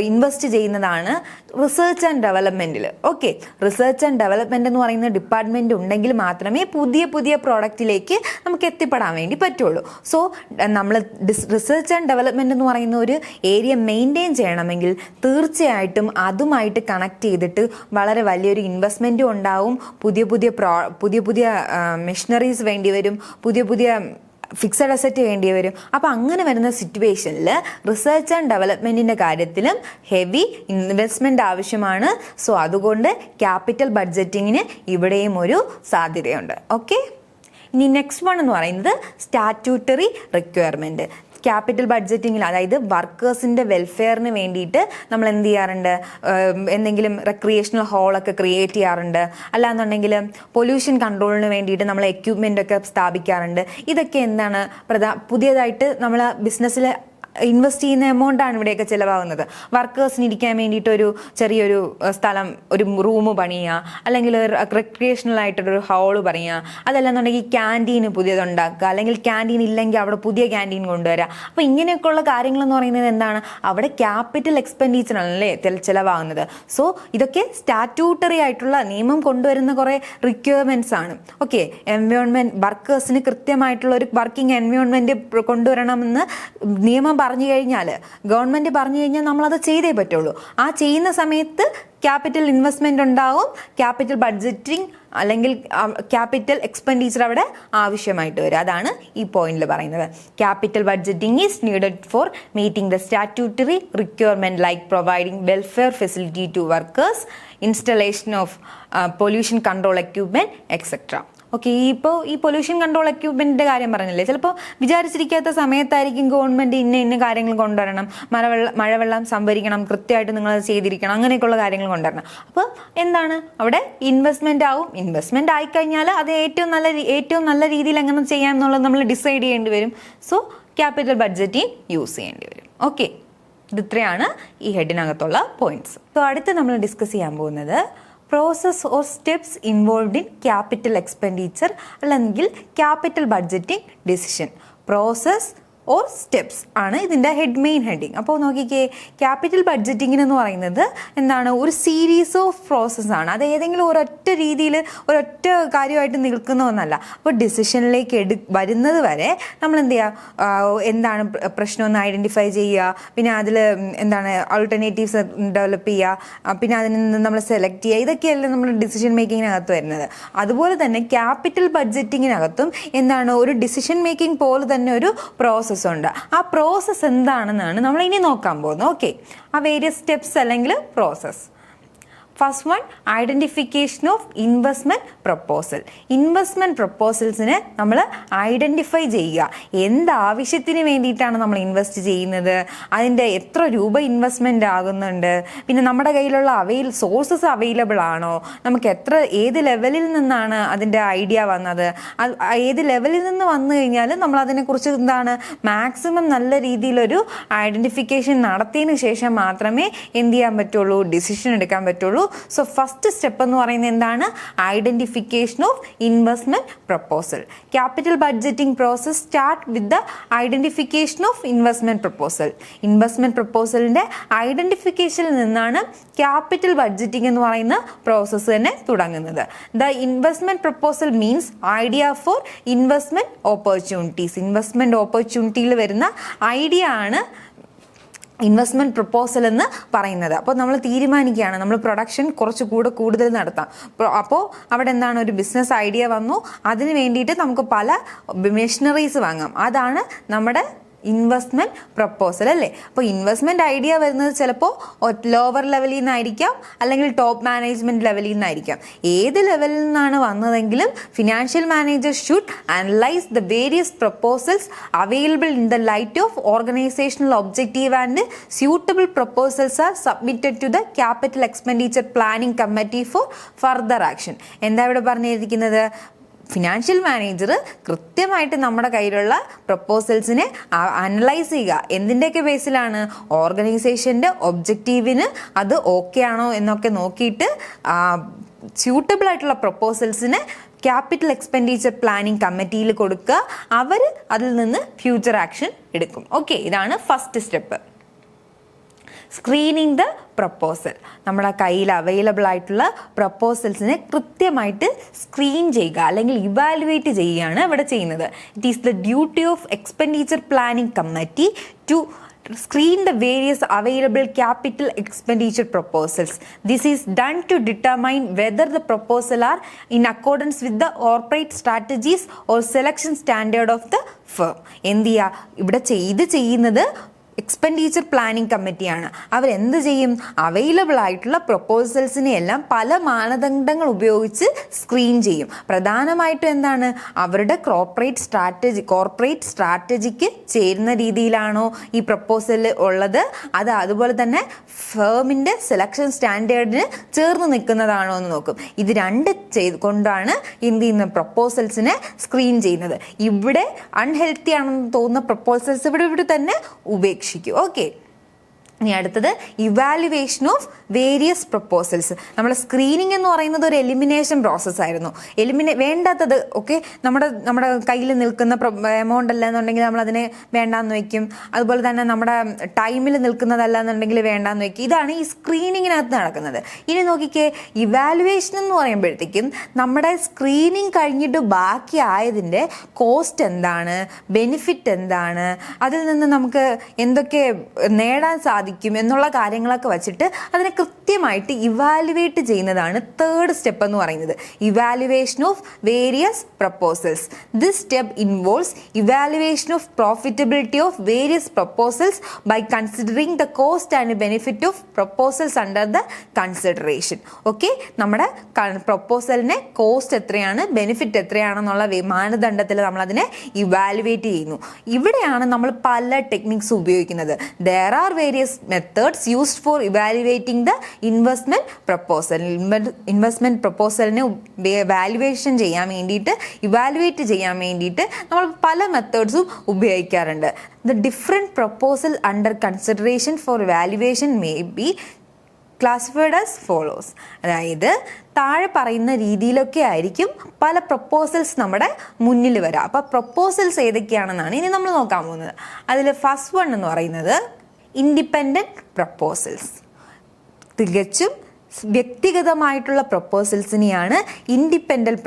ഇൻവെസ്റ്റ് ചെയ്യുന്നതാണ് റിസർച്ച് ആൻഡ് ഡെവലപ്മെൻറ്റിൽ. ഓക്കെ, റിസർച്ച് ആൻഡ് ഡെവലപ്മെൻറ്റ് എന്ന് പറയുന്ന ഡിപ്പാർട്ട്മെൻറ്റ് ഉണ്ടെങ്കിൽ മാത്രമേ പുതിയ പ്രോഡക്റ്റിലേക്ക് നമുക്ക് എത്തിപ്പെടാൻ വേണ്ടി പറ്റുള്ളൂ. സോ നമ്മൾ റിസർച്ച് ആൻഡ് ഡെവലപ്മെൻറ്റ് എന്ന് പറയുന്ന ഒരു ഏരിയ മെയിൻറ്റെയിൻ ചെയ്യണമെങ്കിൽ തീർച്ചയായിട്ടും അതുമായിട്ട് കണക്ട് ചെയ്തിട്ട് വളരെ വലിയൊരു ഇൻവെസ്റ്റ്മെൻറ്റും ഉണ്ടാവും. പുതിയ മെഷീനറീസ് വേണ്ടി വരും, പുതിയ ഫിക്സഡ് അസറ്റ് വേണ്ടി വരും. അപ്പോൾ അങ്ങനെ വരുന്ന സിറ്റുവേഷനിൽ റിസർച്ച് ആൻഡ് ഡെവലപ്മെൻറ്റിൻ്റെ കാര്യത്തിലും ഹെവി ഇൻവെസ്റ്റ്മെൻറ്റ് ആവശ്യമാണ്. സോ അതുകൊണ്ട് ക്യാപിറ്റൽ ബഡ്ജറ്റിങ്ങിന് ഇവിടെയും ഒരു സാധ്യതയുണ്ട്. ഓക്കെ, ഇനി നെക്സ്റ്റ് വൺ എന്ന് പറയുന്നത് സ്റ്റാറ്റ്യൂട്ടറി റിക്വയർമെൻറ്റ്. ക്യാപിറ്റൽ ബഡ്ജറ്റിങ്ങിൽ, അതായത് വർക്കേഴ്സിൻ്റെ വെൽഫെയറിന് വേണ്ടിയിട്ട് നമ്മൾ എന്ത് ചെയ്യാറുണ്ട്? എന്തെങ്കിലും റെക്രിയേഷണൽ ഹാളൊക്കെ ക്രിയേറ്റ് ചെയ്യാറുണ്ട്, അല്ലാന്നുണ്ടെങ്കിൽ പൊല്യൂഷൻ കൺട്രോളിന് വേണ്ടിയിട്ട് നമ്മൾ എക്യുപ്മെൻ്റ് ഒക്കെ സ്ഥാപിക്കാറുണ്ട്. ഇതൊക്കെ എന്താണ് പുതിയതായിട്ട് നമ്മൾ ബിസിനസ്സിൽ ഇൻവെസ്റ്റ് ചെയ്യുന്ന എമൗണ്ടാണ് ഇവിടെയൊക്കെ ചിലവാകുന്നത്. വർക്കേഴ്സിന് ഇരിക്കാൻ വേണ്ടിയിട്ട് ഒരു ചെറിയൊരു സ്ഥലം, ഒരു റൂം പണിയുക, അല്ലെങ്കിൽ ഒരു റെക്രിയേഷണൽ ആയിട്ടൊരു ഹാള് പണിയുക, അതല്ലെന്നുണ്ടെങ്കിൽ ക്യാൻറ്റീന് പുതിയതുണ്ടാക്കുക, അല്ലെങ്കിൽ ക്യാൻറ്റീൻ ഇല്ലെങ്കിൽ അവിടെ പുതിയ ക്യാൻറ്റീൻ കൊണ്ടുവരിക. അപ്പോൾ ഇങ്ങനെയൊക്കെയുള്ള കാര്യങ്ങളെന്ന് പറയുന്നത് എന്താണ്? അവിടെ ക്യാപിറ്റൽ എക്സ്പെൻഡിച്ചറാണല്ലേ ചിലവാകുന്നത്. സോ ഇതൊക്കെ സ്റ്റാറ്റ്യൂട്ടറി ആയിട്ടുള്ള നിയമം കൊണ്ടുവരുന്ന കുറേ റിക്വയർമെൻറ്റ്സ് ആണ്. ഓക്കെ, എൻവയോൺമെൻറ്റ്, വർക്കേഴ്സിന് കൃത്യമായിട്ടുള്ള ഒരു വർക്കിംഗ് എൻവയോൺമെൻറ്റ് കൊണ്ടുവരണമെന്ന് നിയമം ഗവൺമെന്റ് പറഞ്ഞു കഴിഞ്ഞാൽ നമ്മളത് ചെയ്തേ പറ്റുള്ളൂ. ആ ചെയ്യുന്ന സമയത്ത് ക്യാപിറ്റൽ ഇൻവെസ്റ്റ്മെന്റ് ഉണ്ടാവും, ക്യാപിറ്റൽ ബഡ്ജറ്റിംഗ് അല്ലെങ്കിൽ ക്യാപിറ്റൽ എക്സ്പെൻഡിച്ചർ അവിടെ ആവശ്യമായിട്ട് വരും. അതാണ് ഈ പോയിന്റിൽ പറയുന്നത്. Capital budgeting is needed for meeting the statutory requirement like providing welfare facility to workers, installation of pollution control equipment etcetera. Okay, ഇപ്പോൾ ഈ പൊല്യൂഷൻ കൺട്രോൾ എക്യുപ്മെൻറ്റിൻ്റെ കാര്യം പറഞ്ഞില്ലേ, ചിലപ്പോൾ വിചാരിച്ചിരിക്കാത്ത സമയത്തായിരിക്കും ഗവൺമെൻറ് ഇന്ന കാര്യങ്ങൾ കൊണ്ടുവരണം, മഴവെള്ളം സംഭരിക്കണം, കൃത്യമായിട്ട് നിങ്ങളത് ചെയ്തിരിക്കണം, അങ്ങനെയൊക്കെയുള്ള കാര്യങ്ങൾ കൊണ്ടുവരണം. അപ്പോൾ എന്താണ് അവിടെ ഇൻവെസ്റ്റ്മെൻ്റ് ആവും. ഇൻവെസ്റ്റ്മെൻ്റ് ആയിക്കഴിഞ്ഞാൽ അത് ഏറ്റവും നല്ല രീതിയിൽ എങ്ങനെ ചെയ്യാം എന്നുള്ളത് നമ്മൾ ഡിസൈഡ് ചെയ്യേണ്ടി വരും. സോ ക്യാപിറ്റൽ ബഡ്ജറ്റിംഗ് യൂസ് ചെയ്യേണ്ടി വരും. ഓക്കെ, ഇത്രയാണ് ഈ ഹെഡിനകത്തുള്ള പോയിന്റ്സ്. സോ അടുത്ത് നമ്മൾ ഡിസ്കസ് ചെയ്യാൻ പോകുന്നത് process or steps involved in capital expenditure അല്ലെങ്കിൽ capital budgeting decision. Process or steps ആണ് ഇതിൻ്റെ മെയിൻ ഹെഡിങ്. അപ്പോൾ നോക്കിക്കേ, ക്യാപിറ്റൽ ബഡ്ജറ്റിംഗ് എന്ന് പറയുന്നത് എന്താണ്, ഒരു സീരീസ് ഓഫ് പ്രോസസ്സ് ആണ്. അത് ഏതെങ്കിലും ഒരൊറ്റ രീതിയിൽ ഒരൊറ്റ കാര്യമായിട്ട് നിൽക്കുന്ന ഒന്നല്ല. അപ്പോൾ ഡിസിഷനിലേക്ക് വരുന്നത് വരെ നമ്മൾ എന്ത് ചെയ്യുക, എന്താണ് പ്രശ്നമെന്ന് ഐഡൻറ്റിഫൈ ചെയ്യുക, പിന്നെ അതിൽ എന്താണ് ആൾട്ടർനേറ്റീവ്സ് ഡെവലപ്പ് ചെയ്യുക, പിന്നെ അതിൽ നിന്ന് നമ്മൾ സെലക്ട് ചെയ്യുക. ഇതൊക്കെയല്ലേ നമ്മൾ ഡിസിഷൻ മേക്കിങ്ങിനകത്ത് വരുന്നത്. അതുപോലെ തന്നെ ക്യാപിറ്റൽ ബഡ്ജറ്റിങ്ങിനകത്തും എന്താണ്, ഒരു ഡിസിഷൻ മേക്കിംഗ് പോലെ തന്നെ ഒരു പ്രോസസ്സ് ഉണ്ട്. ആ പ്രോസസ്സ് എന്താണെന്നാണ് നമ്മൾ ഇനി നോക്കാൻ പോകുന്നത്. ഓക്കെ, ആ വേരിയസ് സ്റ്റെപ്സ് അല്ലെങ്കിൽ process. First one, identification of investment proposal. Investment പ്രപ്പോസൽസിനെ നമ്മൾ ഐഡൻറ്റിഫൈ ചെയ്യുക. എന്താവശ്യത്തിന് വേണ്ടിയിട്ടാണ് നമ്മൾ ഇൻവെസ്റ്റ് ചെയ്യുന്നത്, അതിൻ്റെ എത്ര രൂപ ഇൻവെസ്റ്റ്മെൻ്റ് ആകുന്നുണ്ട്, പിന്നെ നമ്മുടെ കയ്യിലുള്ള സോഴ്സസ് അവൈലബിൾ ആണോ, നമുക്ക് ഏത് ലെവലിൽ നിന്നാണ് അതിൻ്റെ ഐഡിയ വന്നത്, ഏത് ലെവലിൽ നിന്ന് വന്നു കഴിഞ്ഞാൽ നമ്മൾ അതിനെക്കുറിച്ച് എന്താണ് മാക്സിമം നല്ല രീതിയിലൊരു ഐഡൻറ്റിഫിക്കേഷൻ നടത്തിയതിന് ശേഷം മാത്രമേ എന്ത് ചെയ്യാൻ പറ്റുള്ളൂ, ഡിസിഷൻ എടുക്കാൻ പറ്റുള്ളൂ. സോ ഫസ്റ്റ് സ്റ്റെപ്പ് എന്ന് പറയുന്നത് എന്താണ്, identification of investment proposal. Capital budgeting process start with the identification of investment proposal. Investment പ്രപ്പോസലിന്റെ ഐഡന്റിഫിക്കേഷനിൽ നിന്നാണ് ക്യാപിറ്റൽ ബഡ്ജറ്റിംഗ് എന്ന് പറയുന്ന പ്രോസസ്സ് തന്നെ തുടങ്ങുന്നത്. The investment proposal means idea for investment opportunities. Investment ഓപ്പർച്യൂണിറ്റിയിൽ വരുന്ന ഐഡിയ ആണ് ഇൻവെസ്റ്റ്മെൻറ്റ് പ്രപ്പോസൽ എന്ന് പറയുന്നത്. അപ്പോൾ നമ്മൾ തീരുമാനിക്കുകയാണ് നമ്മൾ പ്രൊഡക്ഷൻ കുറച്ച് കൂടുതൽ നടത്താം. അപ്പോൾ അവിടെ എന്താണ്, ഒരു ബിസിനസ് ഐഡിയ വന്നു, അതിന് വേണ്ടിയിട്ട് നമുക്ക് പല മെഷീനറീസ് വാങ്ങാം. അതാണ് നമ്മുടെ ഇൻവെസ്റ്റ്മെൻറ്റ് പ്രപ്പോസൽ അല്ലേ. അപ്പോൾ ഇൻവെസ്റ്റ്മെൻറ്റ് ഐഡിയ വരുന്നത് ചിലപ്പോൾ ലോവർ ലെവലിൽ നിന്നായിരിക്കാം, അല്ലെങ്കിൽ ടോപ്പ് മാനേജ്മെൻറ്റ് ലെവലിൽ നിന്നായിരിക്കാം. ഏത് ലെവലിൽ നിന്നാണ് വന്നതെങ്കിലും financial manager should analyse the various proposals available in the light of organisational objective and suitable proposals are submitted to the capital expenditure planning committee for further action. എന്താ ഇവിടെ പറഞ്ഞിരിക്കുന്നത്, ഫിനാൻഷ്യൽ മാനേജർ കൃത്യമായിട്ട് നമ്മുടെ കയ്യിലുള്ള പ്രപ്പോസൽസിനെ അനലൈസ് ചെയ്യുക. എന്തിൻ്റെയൊക്കെ ബേസിലാണ്, ഓർഗനൈസേഷൻ്റെ ഒബ്ജക്റ്റീവിന് അത് okay ആണോ എന്നൊക്കെ നോക്കിയിട്ട് സ്യൂട്ടബിൾ ആയിട്ടുള്ള പ്രപ്പോസൽസിന് ക്യാപിറ്റൽ എക്സ്പെൻഡിച്ചർ പ്ലാനിംഗ് കമ്മിറ്റിയിൽ കൊടുക്കുക. അവർ അതിൽ നിന്ന് ഫ്യൂച്ചർ ആക്ഷൻ എടുക്കും. ഓക്കെ, ഇതാണ് first step. Screening the proposal. നമ്മുടെ കയ്യിൽ അവൈലബിൾ ആയിട്ടുള്ള പ്രപ്പോസൽസിനെ കൃത്യമായിട്ട് സ്ക്രീൻ ചെയ്യുക അല്ലെങ്കിൽ ഇവാലുവേറ്റ് ചെയ്യുകയാണ് ഇവിടെ ചെയ്യുന്നത്. It is the duty of expenditure planning committee to screen the various available capital expenditure proposals. This is done to determine whether the proposal are in accordance with the corporate strategies or selection standard of the firm. എന്ത് ചെയ്യുക, ഇവിടെ ചെയ്യുന്നത് expenditure planning കമ്മിറ്റിയാണ്. അവരെന്ത് ചെയ്യും, available ആയിട്ടുള്ള പ്രപ്പോസൽസിനെ എല്ലാം പല മാനദണ്ഡങ്ങൾ ഉപയോഗിച്ച് സ്ക്രീൻ ചെയ്യും. പ്രധാനമായിട്ടും എന്താണ്, അവരുടെ കോർപ്പറേറ്റ് സ്ട്രാറ്റജിക്ക് ചേരുന്ന രീതിയിലാണോ ഈ പ്രപ്പോസൽ ഉള്ളത്, അതുപോലെ തന്നെ ഫേമിൻ്റെ സെലക്ഷൻ സ്റ്റാൻഡേർഡിന് ചേർന്ന് നിൽക്കുന്നതാണോ എന്ന് നോക്കും. ഇത് രണ്ട് കൊണ്ടാണ് എന്ത് ചെയ്യുന്ന പ്രപ്പോസൽസിനെ സ്ക്രീൻ ചെയ്യുന്നത്. ഇവിടെ അൺഹെൽത്തി ആണെന്ന് തോന്നുന്ന പ്രപ്പോസൽസ് ഇവിടെ തന്നെ ഉപേക്ഷിക്കും. ഓക്കെ, ഇനി അടുത്തത് ഇവാലുവേഷൻ ഓഫ് വേരിയസ് പ്രപ്പോസൽസ്. നമ്മൾ സ്ക്രീനിങ് എന്ന് പറയുന്നത് ഒരു എലിമിനേഷൻ പ്രോസസ്സായിരുന്നു. വേണ്ടാത്തത് ഓക്കെ, നമ്മുടെ കയ്യിൽ നിൽക്കുന്ന എമൗണ്ട് അല്ല എന്നുണ്ടെങ്കിൽ നമ്മളതിനെ വേണ്ടാന്ന് വയ്ക്കും. അതുപോലെ തന്നെ നമ്മുടെ ടൈമിൽ നിൽക്കുന്നതല്ല എന്നുണ്ടെങ്കിൽ വേണ്ടാന്ന് വയ്ക്കും. ഇതാണ് ഈ സ്ക്രീനിങ്ങിനകത്ത് നടക്കുന്നത്. ഇനി നോക്കിക്കേ, ഇവാലുവേഷൻ എന്ന് പറയുമ്പോഴത്തേക്കും നമ്മുടെ സ്ക്രീനിങ് കഴിഞ്ഞിട്ട് ബാക്കി ആയതിൻ്റെ കോസ്റ്റ് എന്താണ്, ബെനിഫിറ്റ് എന്താണ്, അതിൽ നിന്ന് നമുക്ക് എന്തൊക്കെ നേടാൻ സാധിക്കും എന്നുള്ള കാര്യങ്ങളൊക്കെ വെച്ചിട്ട് അതിനെ കൃത്യമായിട്ട് ഇവാലുവേറ്റ് ചെയ്യുന്നതാണ് തേർഡ് സ്റ്റെപ്പ് എന്ന് പറയുന്നത്. Evaluation of various proposals. This step involves evaluation of profitability of various proposals by considering the cost and benefit of proposals under the consideration. Okay, നമ്മുടെ പ്രപ്പോസലിനെ കോസ്റ്റ് എത്രയാണ്, ബെനിഫിറ്റ് എത്രയാണെന്നുള്ള മാനദണ്ഡത്തിൽ നമ്മളതിനെ ഇവാലുവേറ്റ് ചെയ്യുന്നു. ഇവിടെയാണ് നമ്മൾ പല ടെക്നിക്സ് ഉപയോഗിക്കുന്നത്. There are various methods used for evaluating the investment proposal. Investment പ്രപ്പോസലിനെ വാല്യുവേഷൻ ചെയ്യാൻ വേണ്ടിയിട്ട്, ഇവാലുവേറ്റ് ചെയ്യാൻ വേണ്ടിയിട്ട് നമ്മൾ പല മെത്തേഡ്സും ഉപയോഗിക്കാറുണ്ട്. The different proposal under consideration for evaluation may be classified as follows. അതായത് താഴെ പറയുന്ന രീതിയിലൊക്കെ ആയിരിക്കും പല പ്രപ്പോസൽസ് നമ്മുടെ മുന്നിൽ വരിക. അപ്പോൾ പ്രപ്പോസൽസ് ഏതൊക്കെയാണെന്നാണ് ഇനി നമ്മൾ നോക്കാൻ പോകുന്നത്. അതിൽ ഫസ്റ്റ് വൺ എന്ന് പറയുന്നത് ഇൻഡിപെൻഡൻറ്റ് പ്രപ്പോസൽസ്. തികച്ചും വ്യക്തിഗതമായിട്ടുള്ള പ്രപ്പോസൽസിനെയാണ് ഇൻഡിപെൻഡൻറ്റ്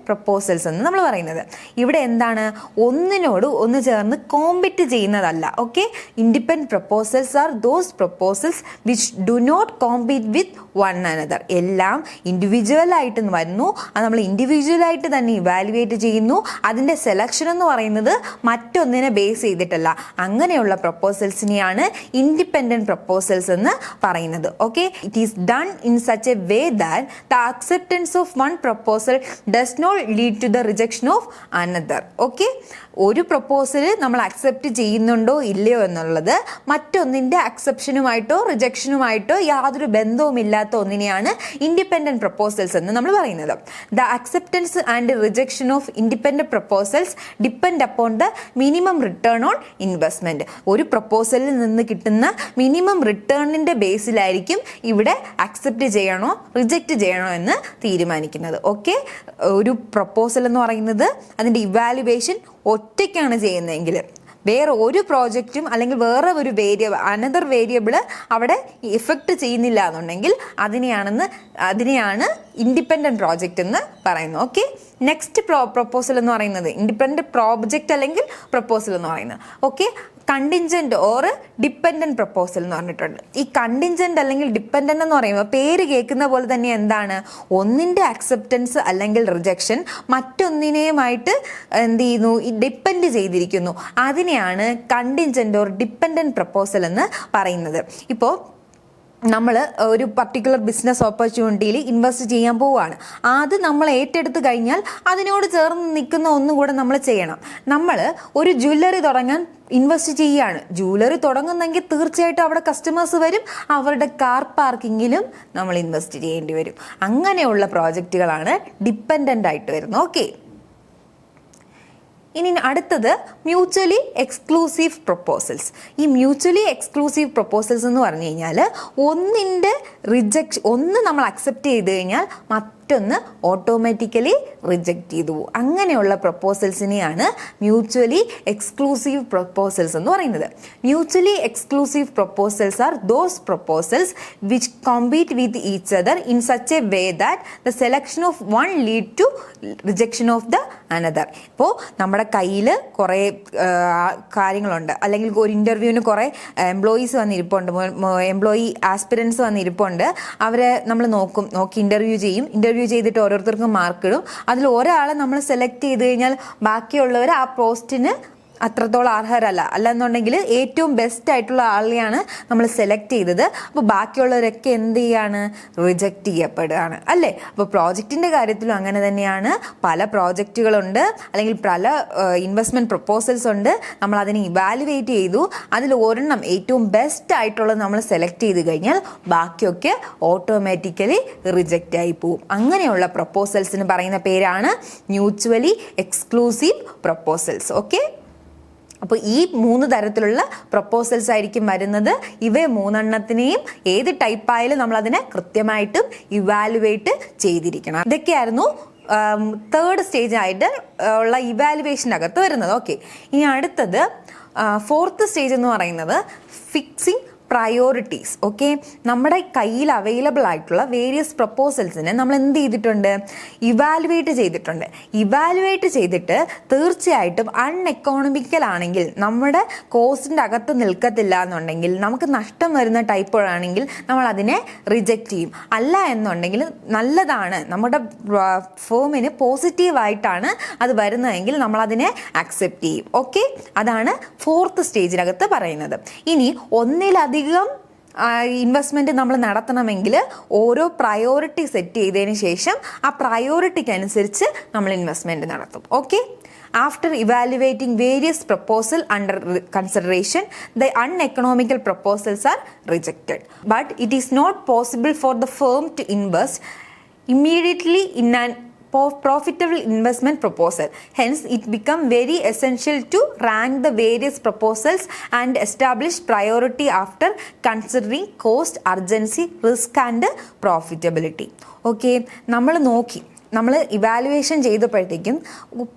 പ്രപ്പോസൽസ് എന്ന് നമ്മൾ പറയുന്നത്. ഇവിടെ എന്താണ്, ഒന്നിനോട് ഒന്ന് ചേർന്ന് കോമ്പറ്റ് ചെയ്യുന്നതല്ല. Okay, independent proposals are those proposals which do not compete with one another. എല്ലാം ഇൻഡിവിജ്വലായിട്ട് വരുന്നു, അത് നമ്മൾ ഇൻഡിവിജ്വലായിട്ട് തന്നെ ഇവാലുവേറ്റ് ചെയ്യുന്നു. അതിൻ്റെ സെലക്ഷൻ എന്ന് പറയുന്നത് മറ്റൊന്നിനെ ബേസ് ചെയ്തിട്ടല്ല. അങ്ങനെയുള്ള പ്രപ്പോസൽസിനെയാണ് ഇൻഡിപെൻഡൻറ്റ് പ്രപ്പോസൽസ് എന്ന് പറയുന്നത്. Okay, it is done in such a way that the acceptance of one proposal does not lead to the rejection of another. Okay, ഒരു പ്രപ്പോസൽ നമ്മൾ അക്സെപ്റ്റ് ചെയ്യുന്നുണ്ടോ ഇല്ലയോ എന്നുള്ളത് മറ്റൊന്നിൻ്റെ അക്സെപ്ഷനുമായിട്ടോ റിജക്ഷനുമായിട്ടോ യാതൊരു ബന്ധവുമില്ലാത്ത ഒന്നിനെയാണ് ഇൻഡിപെൻഡൻറ്റ് പ്രപ്പോസൽസ് എന്ന് നമ്മൾ പറയുന്നത്. The acceptance and rejection of independent proposals depend upon the minimum return on investment. ഒരു പ്രപ്പോസലിൽ നിന്ന് കിട്ടുന്ന മിനിമം റിട്ടേണിൻ്റെ ബേസിലായിരിക്കും ഇവിടെ അക്സെപ്റ്റ് ചെയ്യണോ റിജക്റ്റ് ചെയ്യണോ എന്ന് തീരുമാനിക്കുന്നത്. ഓക്കെ, ഒരു പ്രപ്പോസൽ എന്ന് പറയുന്നത് അതിൻ്റെ ഇവാലുവേഷൻ ഒറ്റയ്ക്കാണ് ചെയ്യുന്നതെങ്കിൽ വേറെ ഒരു പ്രോജക്റ്റും അല്ലെങ്കിൽ വേറെ ഒരു അനദർ വേരിയബിൾ അവിടെ ഇഫക്റ്റ് ചെയ്യുന്നില്ല എന്നുണ്ടെങ്കിൽ അതിനെയാണ് ഇൻഡിപെൻഡൻറ്റ് പ്രോജക്റ്റ് എന്ന് പറയുന്നത്. ഓക്കെ, നെക്സ്റ്റ് പ്രപ്പോസൽ എന്ന് പറയുന്നത് ഇൻഡിപെൻഡൻറ്റ് പ്രോജക്റ്റ് അല്ലെങ്കിൽ പ്രപ്പോസൽ എന്ന് പറയുന്നത്. Okay, contingent or dependent proposal എന്ന് പറഞ്ഞിട്ടുണ്ട്. ഈ കണ്ടിൻജൻറ്റ് അല്ലെങ്കിൽ ഡിപ്പെൻഡൻ്റ് എന്ന് പറയുമ്പോൾ പേര് കേൾക്കുന്ന പോലെ തന്നെ എന്താണ്, ഒന്നിൻ്റെ അക്സെപ്റ്റൻസ് അല്ലെങ്കിൽ റിജക്ഷൻ മറ്റൊന്നിനെയുമായിട്ട് എന്ത് ചെയ്യുന്നു, ഡിപ്പെൻഡ് ചെയ്തിരിക്കുന്നു. അതിനെയാണ് കണ്ടിൻജൻറ്റ് ഓർ ഡിപ്പെൻഡൻറ്റ് പ്രപ്പോസൽ എന്ന് പറയുന്നത്. ഇപ്പോൾ നമ്മൾ ഒരു പർട്ടിക്കുലർ ബിസിനസ് ഓപ്പർച്യൂണിറ്റിയിൽ ഇൻവെസ്റ്റ് ചെയ്യാൻ പോവുകയാണ്. അത് നമ്മൾ ഏറ്റെടുത്ത് കഴിഞ്ഞാൽ അതിനോട് ചേർന്ന് നിൽക്കുന്ന ഒന്നും കൂടെ നമ്മൾ ചെയ്യണം. നമ്മൾ ഒരു ജ്വല്ലറി തുടങ്ങാൻ ഇൻവെസ്റ്റ് ചെയ്യുകയാണ്. ജ്വല്ലറി തുടങ്ങുന്നെങ്കിൽ തീർച്ചയായിട്ടും അവിടെ കസ്റ്റമേഴ്സ് വരും, അവരുടെ കാർ പാർക്കിങ്ങിലും നമ്മൾ ഇൻവെസ്റ്റ് ചെയ്യേണ്ടി വരും. അങ്ങനെയുള്ള പ്രോജക്റ്റുകളാണ് ഡിപ്പെൻഡൻ്റ് ആയിട്ട് വരുന്നത്. ഓക്കെ, ഇനി അടുത്തത് മ്യൂച്വലി എക്സ്ക്ലൂസീവ് പ്രപ്പോസൽസ്. ഈ മ്യൂച്വലി എക്സ്ക്ലൂസീവ് പ്രപ്പോസൽസ് എന്ന് പറഞ്ഞു കഴിഞ്ഞാൽ ഒന്ന് നമ്മൾ അക്സെപ്റ്റ് ചെയ്ത് കഴിഞ്ഞാൽ മറ്റൊന്ന് ഓട്ടോമാറ്റിക്കലി റിജക്റ്റ് ചെയ്തു പോകും. അങ്ങനെയുള്ള പ്രപ്പോസൽസിനെയാണ് മ്യൂച്വലി എക്സ്ക്ലൂസീവ് പ്രപ്പോസൽസ് എന്ന് പറയുന്നത്. Mutually exclusive proposals are those proposals which compete with each other in such a way that the selection of one lead to rejection of the another. ഇപ്പോൾ നമ്മുടെ കയ്യിൽ കുറേ കാര്യങ്ങളുണ്ട്, അല്ലെങ്കിൽ ഒരു ഇൻ്റർവ്യൂവിന് കുറേ എംപ്ലോയീസ് വന്നിരിപ്പുണ്ട്, എംപ്ലോയി ആസ്പിരൻസ് വന്നിരിപ്പുണ്ട്. അവരെ നമ്മൾ നോക്കി ഇൻ്റർവ്യൂ ചെയ്തിട്ട് ഓരോരുത്തർക്കും മാർക്ക് ഇടും. അതിൽ ഒരാളെ നമ്മൾ സെലക്ട് ചെയ്ത് കഴിഞ്ഞാൽ ബാക്കിയുള്ളവർ ആ പോസ്റ്റിന് അത്രത്തോളം അർഹരല്ല. അല്ലെന്നുണ്ടെങ്കിൽ ഏറ്റവും ബെസ്റ്റ് ആയിട്ടുള്ള ആളെയാണ് നമ്മൾ സെലക്ട് ചെയ്തത്. അപ്പോൾ ബാക്കിയുള്ളവരൊക്കെ എന്ത് ചെയ്യാണ്, റിജക്റ്റ് ചെയ്യപ്പെടുകയാണ് അല്ലേ. അപ്പോൾ പ്രോജക്റ്റിൻ്റെ കാര്യത്തിലും അങ്ങനെ തന്നെയാണ്. പല പ്രോജക്റ്റുകളുണ്ട്, അല്ലെങ്കിൽ പല ഇൻവെസ്റ്റ്മെൻറ്റ് പ്രപ്പോസൽസ് ഉണ്ട്. നമ്മൾ അതിനെ ഇവാലുവേറ്റ് ചെയ്തു, അതിൽ ഒരെണ്ണം ഏറ്റവും ബെസ്റ്റ് ആയിട്ടുള്ളത് നമ്മൾ സെലക്ട് ചെയ്ത് കഴിഞ്ഞാൽ ബാക്കിയൊക്കെ ഓട്ടോമാറ്റിക്കലി റിജക്റ്റ് ആയി പോവും. അങ്ങനെയുള്ള പ്രപ്പോസൽസിന് പറയുന്ന പേരാണ് മ്യൂച്വലി എക്സ്ക്ലൂസീവ് പ്രപ്പോസൽസ്. ഓക്കെ, അപ്പോൾ ഈ 3 തരത്തിലുള്ള പ്രപ്പോസൽസ് ആയിരിക്കും വരുന്നത്. ഇവ 3 ഏത് ടൈപ്പായാലും നമ്മളതിനെ കൃത്യമായിട്ടും ഇവാലുവേറ്റ് ചെയ്തിരിക്കണം. ഇതൊക്കെയായിരുന്നു തേർഡ് സ്റ്റേജ് ആയിട്ട് ഉള്ള ഇവാലുവേഷനകത്ത് വരുന്നത്. ഓക്കെ, ഇനി അടുത്തത് ഫോർത്ത് സ്റ്റേജ് എന്ന് പറയുന്നത് ഫിക്സിംഗ് പ്രയോറിറ്റീസ്. ഓക്കെ, നമ്മുടെ കയ്യിൽ അവൈലബിൾ ആയിട്ടുള്ള വേരിയസ് പ്രപ്പോസൽസിനെ നമ്മൾ എന്ത് ചെയ്തിട്ടുണ്ട്, ഇവാലുവേറ്റ് ചെയ്തിട്ടുണ്ട്. ഇവാലുവേറ്റ് ചെയ്തിട്ട് തീർച്ചയായിട്ടും അൺഎക്കോണമിക്കൽ ആണെങ്കിൽ, നമ്മുടെ കോസ്റ്റിൻ്റെ അകത്ത് നിൽക്കത്തില്ല എന്നുണ്ടെങ്കിൽ, നമുക്ക് നഷ്ടം വരുന്ന ടൈപ്പുകളാണെങ്കിൽ നമ്മൾ അതിനെ റിജക്റ്റ് ചെയ്യും. അല്ല എന്നുണ്ടെങ്കിൽ നല്ലതാണ്, നമ്മുടെ ഫേമിന് പോസിറ്റീവായിട്ടാണ് അത് വരുന്നതെങ്കിൽ നമ്മളതിനെ അക്സെപ്റ്റ് ചെയ്യും. ഓക്കെ, അതാണ് ഫോർത്ത് സ്റ്റേജിനകത്ത് പറയുന്നത്. ഇനി ഒന്നിലധികം ഇൻവെസ്റ്റ്മെൻറ്റ് നമ്മൾ നടത്തണമെങ്കിൽ ഓരോ പ്രയോറിറ്റി സെറ്റ് ചെയ്തതിന് ശേഷം ആ പ്രയോറിറ്റിക്ക് അനുസരിച്ച് നമ്മൾ ഇൻവെസ്റ്റ്മെൻറ്റ് നടത്തും. Okay, after evaluating various proposal under consideration the uneconomical proposals are rejected. But it is not possible for the firm to invest immediately in an profitable investment proposal. Hence, it become very essential to rank the various proposals and establish priority after considering cost, urgency, risk and profitability. Okay, നമ്മൾ നോക്കി, നമ്മൾ evaluation ചെയ്തപ്പോഴത്തേക്കും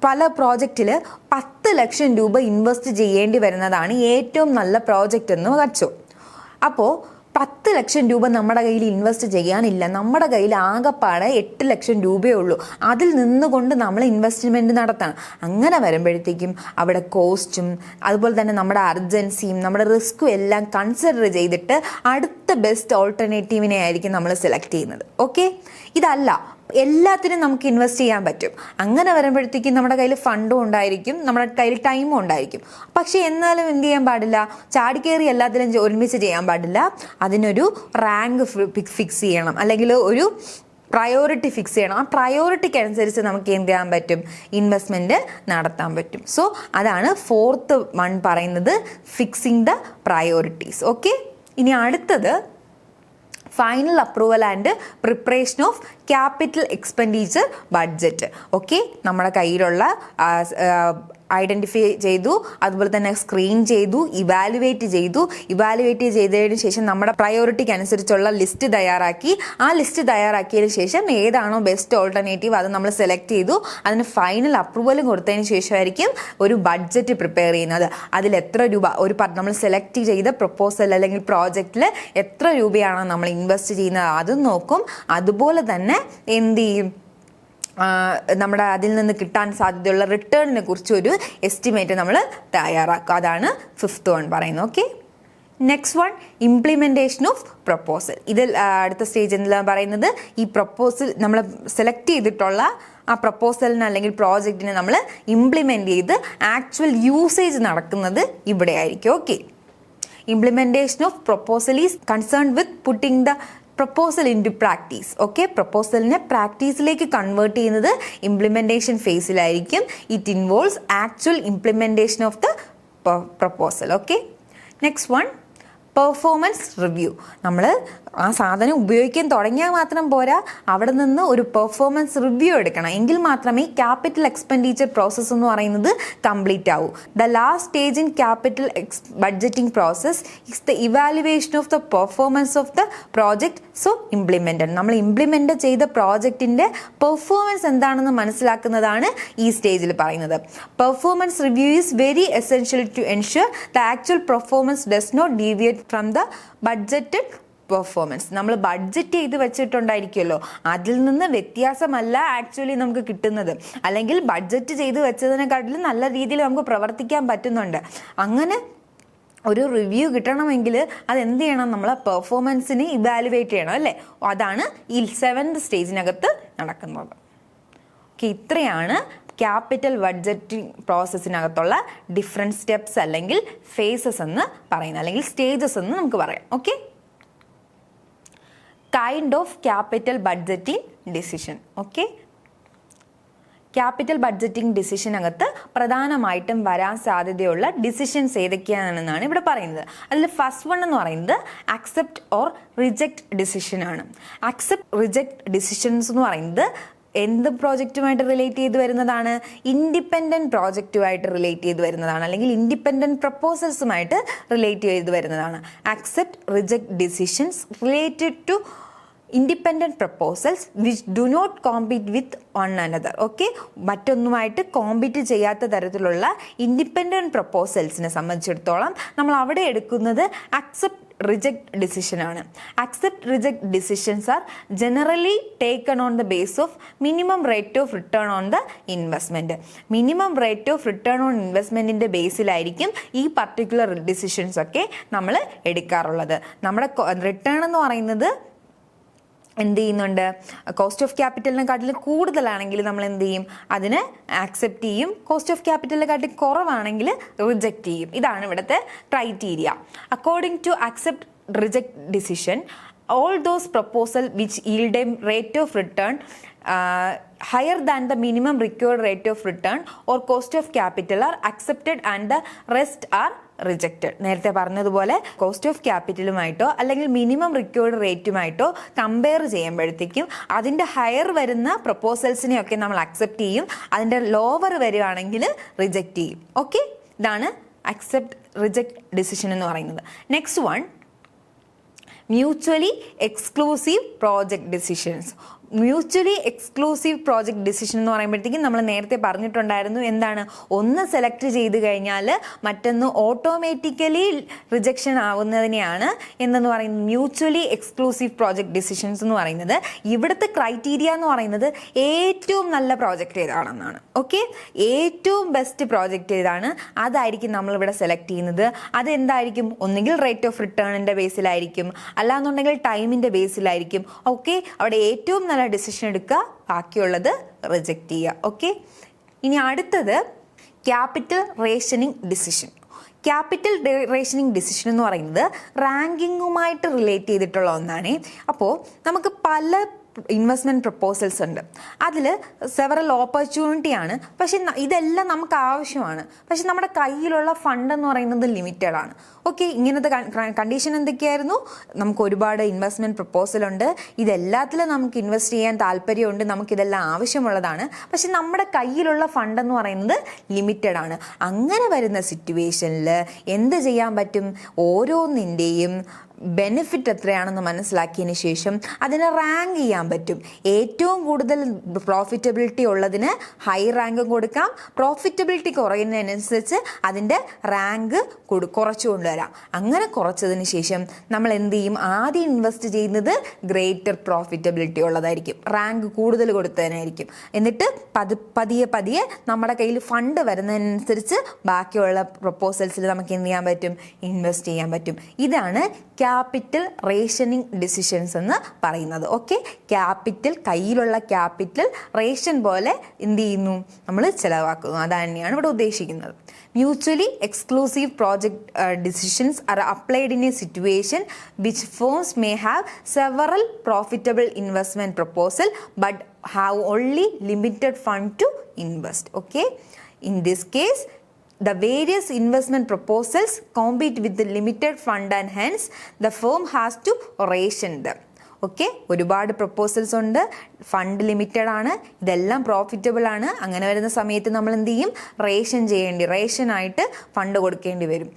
പല പ്രോജക്റ്റിൽ 10 ലക്ഷം രൂപ invest ചെയ്യേണ്ടി വരുന്നതാണ് ഏറ്റവും നല്ല പ്രോജക്റ്റ് എന്ന് വെച്ചു. അപ്പോൾ 10 ലക്ഷം രൂപ നമ്മുടെ കയ്യിൽ ഇൻവെസ്റ്റ് ചെയ്യാനില്ല, നമ്മുടെ കയ്യിൽ ആകെപ്പാടെ 8 ലക്ഷം രൂപയേ ഉള്ളൂ. അതിൽ നിന്നുകൊണ്ട് നമ്മൾ ഇൻവെസ്റ്റ്മെൻറ്റ് നടത്തണം. അങ്ങനെ വരുമ്പോഴത്തേക്കും അവിടെ കോസ്റ്റും അതുപോലെ തന്നെ നമ്മുടെ അർജൻസിയും നമ്മുടെ റിസ്ക്കും എല്ലാം കൺസിഡർ ചെയ്തിട്ട് അടുത്ത ബെസ്റ്റ് ഓൾട്ടർനേറ്റീവിനെ ആയിരിക്കും നമ്മൾ സെലക്ട് ചെയ്യുന്നത്. ഓക്കെ, ഇതല്ല എല്ലാത്തിനും നമുക്ക് ഇൻവെസ്റ്റ് ചെയ്യാൻ പറ്റും. അങ്ങനെ വരുമ്പോഴത്തേക്കും നമ്മുടെ കയ്യിൽ ഫണ്ടും ഉണ്ടായിരിക്കും, നമ്മുടെ കയ്യിൽ ടൈമും ഉണ്ടായിരിക്കും. പക്ഷേ എന്നാലും എന്ത് ചെയ്യാൻ പാടില്ല, ചാടിക്കയറി എല്ലാത്തിനും ഒരുമിച്ച് ചെയ്യാൻ പാടില്ല. അതിനൊരു റാങ്ക് ഫിക്സ് ചെയ്യണം, അല്ലെങ്കിൽ ഒരു പ്രയോറിറ്റി ഫിക്സ് ചെയ്യണം. ആ പ്രയോറിറ്റിക്ക് അനുസരിച്ച് നമുക്ക് എന്ത് ചെയ്യാൻ പറ്റും, ഇൻവെസ്റ്റ്മെൻറ്റ് നടത്താൻ പറ്റും. സോ അതാണ് 4th വൺ പറയുന്നത്, ഫിക്സിങ് ദ പ്രയോറിറ്റീസ്. ഓക്കെ, ഇനി അടുത്തത് final approval and preparation of capital expenditure budget. Okay, നമ്മുടെ കയ്യിലുള്ള ഐഡൻറ്റിഫൈ ചെയ്തു, അതുപോലെ തന്നെ സ്ക്രീൻ ചെയ്തു, ഇവാലുവേറ്റ് ചെയ്തതിന് ശേഷം നമ്മുടെ പ്രയോറിറ്റിക്ക് അനുസരിച്ചുള്ള ലിസ്റ്റ് തയ്യാറാക്കി. ആ ലിസ്റ്റ് തയ്യാറാക്കിയതിന് ശേഷം ഏതാണോ ബെസ്റ്റ് ഓൾട്ടർനേറ്റീവ് അത് നമ്മൾ സെലക്ട് ചെയ്തു. അതിന് ഫൈനൽ അപ്രൂവലും കൊടുത്തതിന് ശേഷമായിരിക്കും ഒരു ബഡ്ജറ്റ് പ്രിപ്പയർ ചെയ്യുന്നത്. അതിൽ എത്ര രൂപ നമ്മൾ സെലക്ട് ചെയ്ത പ്രൊപ്പോസൽ അല്ലെങ്കിൽ പ്രോജക്റ്റിൽ എത്ര രൂപയാണോ നമ്മൾ ഇൻവെസ്റ്റ് ചെയ്യുന്നത് അതും നോക്കും. അതുപോലെ തന്നെ എന്ത് ചെയ്യും, നമ്മുടെ അതിൽ നിന്ന് കിട്ടാൻ സാധ്യതയുള്ള റിട്ടേണിനെ കുറിച്ച് ഒരു എസ്റ്റിമേറ്റ് നമ്മൾ തയ്യാറാക്കുക. അതാണ് 5th വൺ പറയുന്നത്. Okay, next one implementation of proposal. ഇതിൽ അടുത്ത സ്റ്റേജ് എന്തെല്ലാം പറയുന്നത്, ഈ പ്രൊപ്പോസൽ നമ്മൾ സെലക്ട് ചെയ്തിട്ടുള്ള ആ പ്രൊപ്പോസലിന് അല്ലെങ്കിൽ പ്രോജക്റ്റിനെ നമ്മൾ ഇംപ്ലിമെൻ്റ് ചെയ്ത് ആക്ച്വൽ യൂസേജ് നടക്കുന്നത് ഇവിടെ ആയിരിക്കും. Okay, implementation of proposal is concerned with putting the proposal into practice. Okay, പ്രൊപ്പോസലിനെ പ്രാക്ടീസിലേക്ക് കൺവേർട്ട് ചെയ്യുന്നത് ഇംപ്ലിമെൻറ്റേഷൻ ഫേസിലായിരിക്കും. It involves actual implementation of the proposal. Okay, next one performance review. നമ്മൾ ആ സാധനം ഉപയോഗിക്കാൻ തുടങ്ങിയാൽ മാത്രം പോരാ, അവിടെ നിന്ന് ഒരു പെർഫോമൻസ് റിവ്യൂ എടുക്കണം. എങ്കിൽ മാത്രമേ ക്യാപിറ്റൽ എക്സ്പെൻഡിച്ചർ പ്രോസസ്സ് എന്ന് പറയുന്നത് കംപ്ലീറ്റ് ആവൂ. The last stage in capital budgeting process is the evaluation of the performance of the project so implemented. നമ്മൾ ഇംപ്ലിമെൻ്റ് ചെയ്ത പ്രോജക്റ്റിൻ്റെ പെർഫോമൻസ് എന്താണെന്ന് മനസ്സിലാക്കുന്നതാണ് ഈ സ്റ്റേജിൽ പറയുന്നത്. Performance review is very essential to ensure the actual performance does not deviate from the budgeted performance. നമ്മൾ budget ചെയ്ത് വെച്ചിട്ടുണ്ടായിരിക്കുമല്ലോ, അതിൽ നിന്ന് വ്യത്യാസമല്ല ആക്ച്വലി നമുക്ക് കിട്ടുന്നത്. അല്ലെങ്കിൽ ബഡ്ജറ്റ് ചെയ്ത് വെച്ചതിനെക്കാട്ടിലും നല്ല രീതിയിൽ നമുക്ക് പ്രവർത്തിക്കാൻ പറ്റുന്നുണ്ട്. അങ്ങനെ ഒരു റിവ്യൂ കിട്ടണമെങ്കിൽ അതെന്ത് ചെയ്യണം, നമ്മൾ പെർഫോമൻസിനെ ഇവാലുവേറ്റ് ചെയ്യണം അല്ലേ. അതാണ് ഈ 7th സ്റ്റേജിനകത്ത് നടക്കുന്നത്. ഓക്കെ, ഇത്രയാണ് ക്യാപിറ്റൽ ബഡ്ജറ്റിംഗ് പ്രോസസ്സിനകത്തുള്ള ഡിഫറെൻറ്റ് സ്റ്റെപ്സ് അല്ലെങ്കിൽ ഫേസസ് എന്ന് പറയുന്നത്, അല്ലെങ്കിൽ സ്റ്റേജസ് എന്ന് നമുക്ക് പറയാം. Okay, kind of capital budgeting decision. Okay, capital budgeting ഡിസിഷനകത്ത് പ്രധാനമായിട്ടും വരാൻ സാധ്യതയുള്ള ഡിസിഷൻസ് ഏതൊക്കെയാണെന്നാണ് ഇവിടെ പറയുന്നത്. അതിൽ ഫസ്റ്റ് വൺ എന്ന് പറയുന്നത് അക്സെപ്റ്റ് ഓർ റിജക്റ്റ് ഡിസിഷനാണ്. അക്സെപ്റ്റ് റിജക്റ്റ് ഡിസിഷൻസ് എന്ന് പറയുന്നത് എന്ത് പ്രോജക്റ്റുമായിട്ട് റിലേറ്റ് ചെയ്ത് വരുന്നതാണ്, ഇൻഡിപെൻഡൻറ്റ് പ്രോജക്റ്റുമായിട്ട് റിലേറ്റ് ചെയ്ത് വരുന്നതാണ്, അല്ലെങ്കിൽ ഇൻഡിപെൻഡൻറ്റ് പ്രപ്പോസൽസുമായിട്ട് റിലേറ്റ് ചെയ്ത് വരുന്നതാണ്. Accept reject decisions related to independent proposals which do not compete with one another. Okay, മറ്റൊന്നുമായിട്ട് കോമ്പീറ്റ് ചെയ്യാത്ത തരത്തിലുള്ള ഇൻഡിപെൻഡൻറ്റ് പ്രപ്പോസൽസിനെ സംബന്ധിച്ചിടത്തോളം നമ്മൾ അവിടെ എടുക്കുന്നത് അക്സെപ്റ്റ് റിജക്റ്റ് ഡിസിഷനാണ്. Accept reject decisions are generally taken on the base of minimum rate of return on the investment. Minimum rate of return on ഇൻവെസ്റ്റ്മെൻറ്റിൻ്റെ ബേസിലായിരിക്കും ഈ പർട്ടിക്കുലർ ഡിസിഷൻസ് ഒക്കെ നമ്മൾ എടുക്കാറുള്ളത്. നമ്മുടെ റിട്ടേൺ എന്ന് പറയുന്നത് എന്ത് ചെയ്യുന്നുണ്ട്, കോസ്റ്റ് ഓഫ് ക്യാപിറ്റലിനെക്കാട്ടിലും കൂടുതലാണെങ്കിൽ നമ്മൾ എന്ത് ചെയ്യും, അതിന് ആക്സെപ്റ്റ് ചെയ്യും. കോസ്റ്റ് ഓഫ് ക്യാപിറ്റലിനെക്കാട്ടിലും കുറവാണെങ്കിൽ റിജക്റ്റ് ചെയ്യും. ഇതാണ് ഇവിടുത്തെ criteria. According to accept reject decision, all those proposal which yield a rate of return higher than the minimum required rate of return or cost of capital are accepted and the rest are rejected. നേരത്തെ പറഞ്ഞതുപോലെ cost of ക്യാപിറ്റലുമായിട്ടോ അല്ലെങ്കിൽ minimum required റേറ്റുമായിട്ടോ compare ചെയ്യുമ്പോഴത്തേക്കും അതിൻ്റെ higher വരുന്ന പ്രപ്പോസൽസിനെയൊക്കെ നമ്മൾ accept ചെയ്യും, അതിൻ്റെ lower വരുവാണെങ്കിൽ റിജക്റ്റ് ചെയ്യും. ഓക്കെ, ഇതാണ് അക്സെപ്റ്റ് റിജക്റ്റ് ഡിസിഷൻ എന്ന് പറയുന്നത്. Next one, mutually exclusive project decisions. Mutually exclusive project decision എന്ന് പറയുമ്പോഴത്തേക്കും നമ്മൾ നേരത്തെ പറഞ്ഞിട്ടുണ്ടായിരുന്നു, എന്താണ്, ഒന്ന് സെലക്ട് ചെയ്ത് കഴിഞ്ഞാൽ മറ്റൊന്ന് ഓട്ടോമാറ്റിക്കലി റിജക്ഷൻ ആവുന്നതിനെയാണ് എന്തെന്ന് പറയുന്നത് മ്യൂച്വലി എക്സ്ക്ലൂസീവ് പ്രോജക്റ്റ് ഡിസിഷൻസ് എന്ന് പറയുന്നത്. ഇവിടുത്തെ ക്രൈറ്റീരിയ എന്ന് പറയുന്നത് ഏറ്റവും നല്ല പ്രോജക്റ്റ് ഏതാണെന്നാണ്. ഓക്കെ, ഏറ്റവും ബെസ്റ്റ് പ്രോജക്റ്റ് ഏതാണ് അതായിരിക്കും നമ്മളിവിടെ സെലക്ട് ചെയ്യുന്നത്. അതെന്തായിരിക്കും, ഒന്നുകിൽ റേറ്റ് ഓഫ് റിട്ടേണിൻ്റെ ബേസിലായിരിക്കും, അല്ലാന്നുണ്ടെങ്കിൽ ടൈമിൻ്റെ ബേസിലായിരിക്കും. ഓക്കെ, അവിടെ ഏറ്റവും നല്ല ഡിസിഷൻ എടുക്കുക, ബാക്കിയുള്ളത് റിജക്റ്റ് ചെയ്യുക. ഓക്കെ, ഇനി അടുത്തത് capital rationing decision. Capital rationing decision എന്ന് പറയുന്നത് റാങ്കിങ്ങുമായിട്ട് റിലേറ്റ് ചെയ്തിട്ടുള്ള ഒന്നാണ്. അപ്പോൾ നമുക്ക് പല ഇൻവെസ്റ്റ്മെൻറ്റ് പ്രപ്പോസൽസ് ഉണ്ട്, അതിൽ സെവറൽ ഓപ്പർച്യൂണിറ്റിയാണ്. പക്ഷെ ഇതെല്ലാം നമുക്ക് ആവശ്യമാണ്, പക്ഷെ നമ്മുടെ കയ്യിലുള്ള ഫണ്ട് എന്ന് പറയുന്നത് ലിമിറ്റഡ് ആണ്. ഓക്കെ, ഇങ്ങനത്തെ കണ്ടീഷൻ എന്തൊക്കെയായിരുന്നു, നമുക്ക് ഒരുപാട് ഇൻവെസ്റ്റ്മെൻറ്റ് പ്രപ്പോസൽ ഉണ്ട്, ഇതെല്ലാത്തിലും നമുക്ക് ഇൻവെസ്റ്റ് ചെയ്യാൻ താല്പര്യമുണ്ട്, നമുക്കിതെല്ലാം ആവശ്യമുള്ളതാണ്, പക്ഷെ നമ്മുടെ കയ്യിലുള്ള ഫണ്ട് എന്ന് പറയുന്നത് ലിമിറ്റഡ് ആണ്. അങ്ങനെ വരുന്ന സിറ്റുവേഷനിൽ എന്ത് ചെയ്യാൻ പറ്റും, ഓരോന്നിൻ്റെയും ബെനിഫിറ്റ് എത്രയാണെന്ന് മനസ്സിലാക്കിയതിന് ശേഷം അതിനെ റാങ്ക് ചെയ്യാൻ പറ്റും. ഏറ്റവും കൂടുതൽ പ്രോഫിറ്റബിലിറ്റി ഉള്ളതിന് ഹൈ റാങ്കും കൊടുക്കാം, പ്രോഫിറ്റബിലിറ്റി കുറയുന്നതിനനുസരിച്ച് അതിൻ്റെ റാങ്ക് കുറച്ചു കൊണ്ടുവരാം. അങ്ങനെ കുറച്ചതിന് ശേഷം നമ്മൾ എന്ത് ചെയ്യും, ആദ്യം ഇൻവെസ്റ്റ് ചെയ്യുന്നത് ഗ്രേറ്റർ പ്രോഫിറ്റബിലിറ്റി ഉള്ളതായിരിക്കും, റാങ്ക് കൂടുതൽ കൊടുത്തതിനായിരിക്കും. എന്നിട്ട് പതിയെ നമ്മുടെ കയ്യിൽ ഫണ്ട് വരുന്നതിനനുസരിച്ച് ബാക്കിയുള്ള പ്രപ്പോസൽസിൽ നമുക്ക് എന്ത് ചെയ്യാൻ പറ്റും, ഇൻവെസ്റ്റ് ചെയ്യാൻ പറ്റും. ഇതാണ് ക്യാപിറ്റൽ റേഷനിങ് ഡിസിഷൻസ് എന്ന് പറയുന്നത്. ഓക്കെ, ക്യാപിറ്റൽ, കയ്യിലുള്ള ക്യാപിറ്റൽ റേഷൻ പോലെ എന്ത് ചെയ്യുന്നു, നമ്മൾ ചിലവാക്കുന്നു. അതാണ് ഇവിടെ ഉദ്ദേശിക്കുന്നത്. Mutually exclusive project decisions are applied in a situation which firms may have several profitable investment proposal but have only limited fund to invest. Okay, in this case the various investment proposals compete with the limited fund and hence the firm has to ration them. Okay, ഒരുപാട് proposals ഉണ്ട്, fund limited ആണ്, ഇതെല്ലാം profitable ആണ്. അങ്ങനെ വരുന്ന സമയത്ത് നമ്മൾ എന്ത് ചെയ്യും, റേഷനായിട്ട് ഫണ്ട് കൊടുക്കേണ്ടി വരും.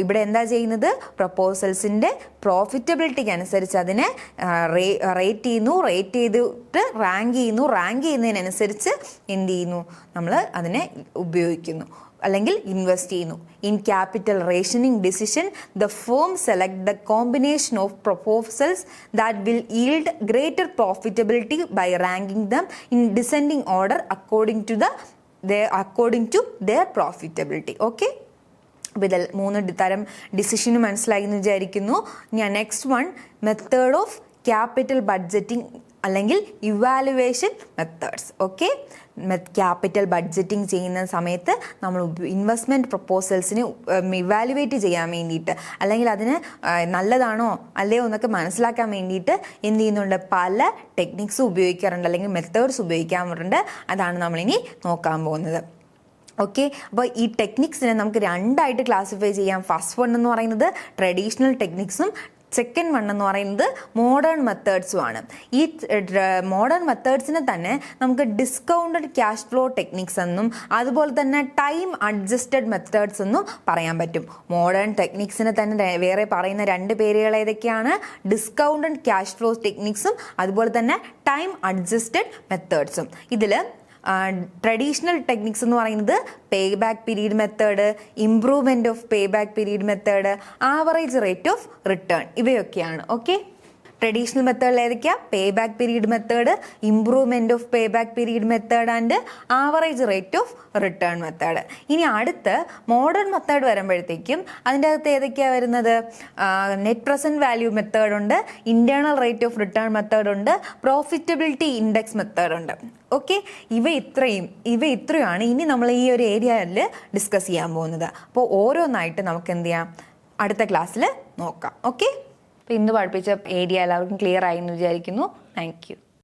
ഇവിടെ എന്താ ചെയ്യുന്നത്, പ്രപ്പോസൽസിൻ്റെ പ്രോഫിറ്റബിലിറ്റിക്ക് അനുസരിച്ച് അതിനെ റേറ്റ് ചെയ്തിട്ട് റാങ്ക് ചെയ്യുന്നതിനനുസരിച്ച് എന്ത് ചെയ്യുന്നു, നമ്മൾ അതിനെ ഉപയോഗിക്കുന്നു അല്ലെങ്കിൽ ഇൻവെസ്റ്റ് ചെയ്യുന്നു. In capital rationing decision the firm select the combination of proposals that will yield greater profitability by ranking them in descending order according to their profitability. Okay, അപ്പോൾ ഇതിൽ 3 തരം ഡിസിഷന് മനസ്സിലായി എന്ന് വിചാരിക്കുന്നു. ഞാൻ next one, method of capital budgeting അല്ലെങ്കിൽ evaluation methods. Okay, capital budgeting ചെയ്യുന്ന സമയത്ത് നമ്മൾ ഇൻവെസ്റ്റ്മെൻറ്റ് പ്രപ്പോസൽസിനെ ഇവാലുവേറ്റ് ചെയ്യാൻ വേണ്ടിയിട്ട് അല്ലെങ്കിൽ അതിന് നല്ലതാണോ അല്ലയോ എന്നൊക്കെ മനസ്സിലാക്കാൻ വേണ്ടിയിട്ട് എന്ത് ചെയ്യുന്നുണ്ട്, പല ടെക്നിക്സ് ഉപയോഗിക്കാറുണ്ട് അല്ലെങ്കിൽ മെത്തേഡ്സ് ഉപയോഗിക്കാറുണ്ട്. അതാണ് നമ്മളിനി നോക്കാൻ പോകുന്നത്. ഓക്കെ, അപ്പോൾ ഈ ടെക്നിക്സിനെ നമുക്ക് 2ആയിട്ട് ക്ലാസിഫൈ ചെയ്യാം. ഫസ്റ്റ് വൺ എന്ന് പറയുന്നത് ട്രഡീഷണൽ ടെക്നിക്സും സെക്കൻഡ് വൺ എന്ന് പറയുന്നത് മോഡേൺ മെത്തേഡ്സുമാണ്. ഈ മോഡേൺ മെത്തേഡ്സിനെ തന്നെ നമുക്ക് ഡിസ്കൗണ്ടഡ് ക്യാഷ് ഫ്ലോ ടെക്നിക്സ് എന്നും അതുപോലെ തന്നെ ടൈം അഡ്ജസ്റ്റഡ് മെത്തേഡ്സ് എന്നും പറയാൻ പറ്റും. മോഡേൺ ടെക്നിക്സിനെ തന്നെ വേറെ പറയുന്ന 2 പേരുകൾ ഏതൊക്കെയാണ്, ഡിസ്കൗണ്ടഡ് ക്യാഷ് ഫ്ലോ ടെക്നിക്സും അതുപോലെ തന്നെ ടൈം അഡ്ജസ്റ്റഡ് മെത്തേഡ്സും. ഇതിൽ ട്രഡീഷണൽ ടെക്നിക്സ് എന്ന് പറയുന്നത് pay back period method, improvement of pay back period method, average rate of return, ഇവയൊക്കെയാണ്. ഓക്കെ, ട്രഡീഷണൽ മെത്തേഡിൽ ഏതൊക്കെയാണ്, pay back period method, improvement of pay back period method and average rate of return method. ഇനി അടുത്ത് modern method വരുമ്പോഴത്തേക്കും അതിൻ്റെ അകത്ത് ഏതൊക്കെയാണ് വരുന്നത്, നെറ്റ് പ്രസൻറ്റ് വാല്യൂ മെത്തേഡ് ഉണ്ട്, internal rate of return method ഉണ്ട്, പ്രോഫിറ്റബിലിറ്റി ഇൻഡെക്സ് മെത്തേഡ് ഉണ്ട്. ഓക്കെ, ഇവ ഇത്രയുമാണ് ഇനി നമ്മൾ ഈ ഒരു ഏരിയയിൽ ഡിസ്കസ് ചെയ്യാൻ പോകുന്നത്. അപ്പോൾ ഓരോന്നായിട്ട് നമുക്ക് എന്ത് ചെയ്യാം, അടുത്ത ക്ലാസ്സിൽ നോക്കാം. ഓക്കെ, അപ്പോൾ ഇന്ന് പഠിപ്പിച്ച ഏരിയ എല്ലാവർക്കും ക്ലിയർ ആയി എന്ന് വിചാരിക്കുന്നു. Thank you.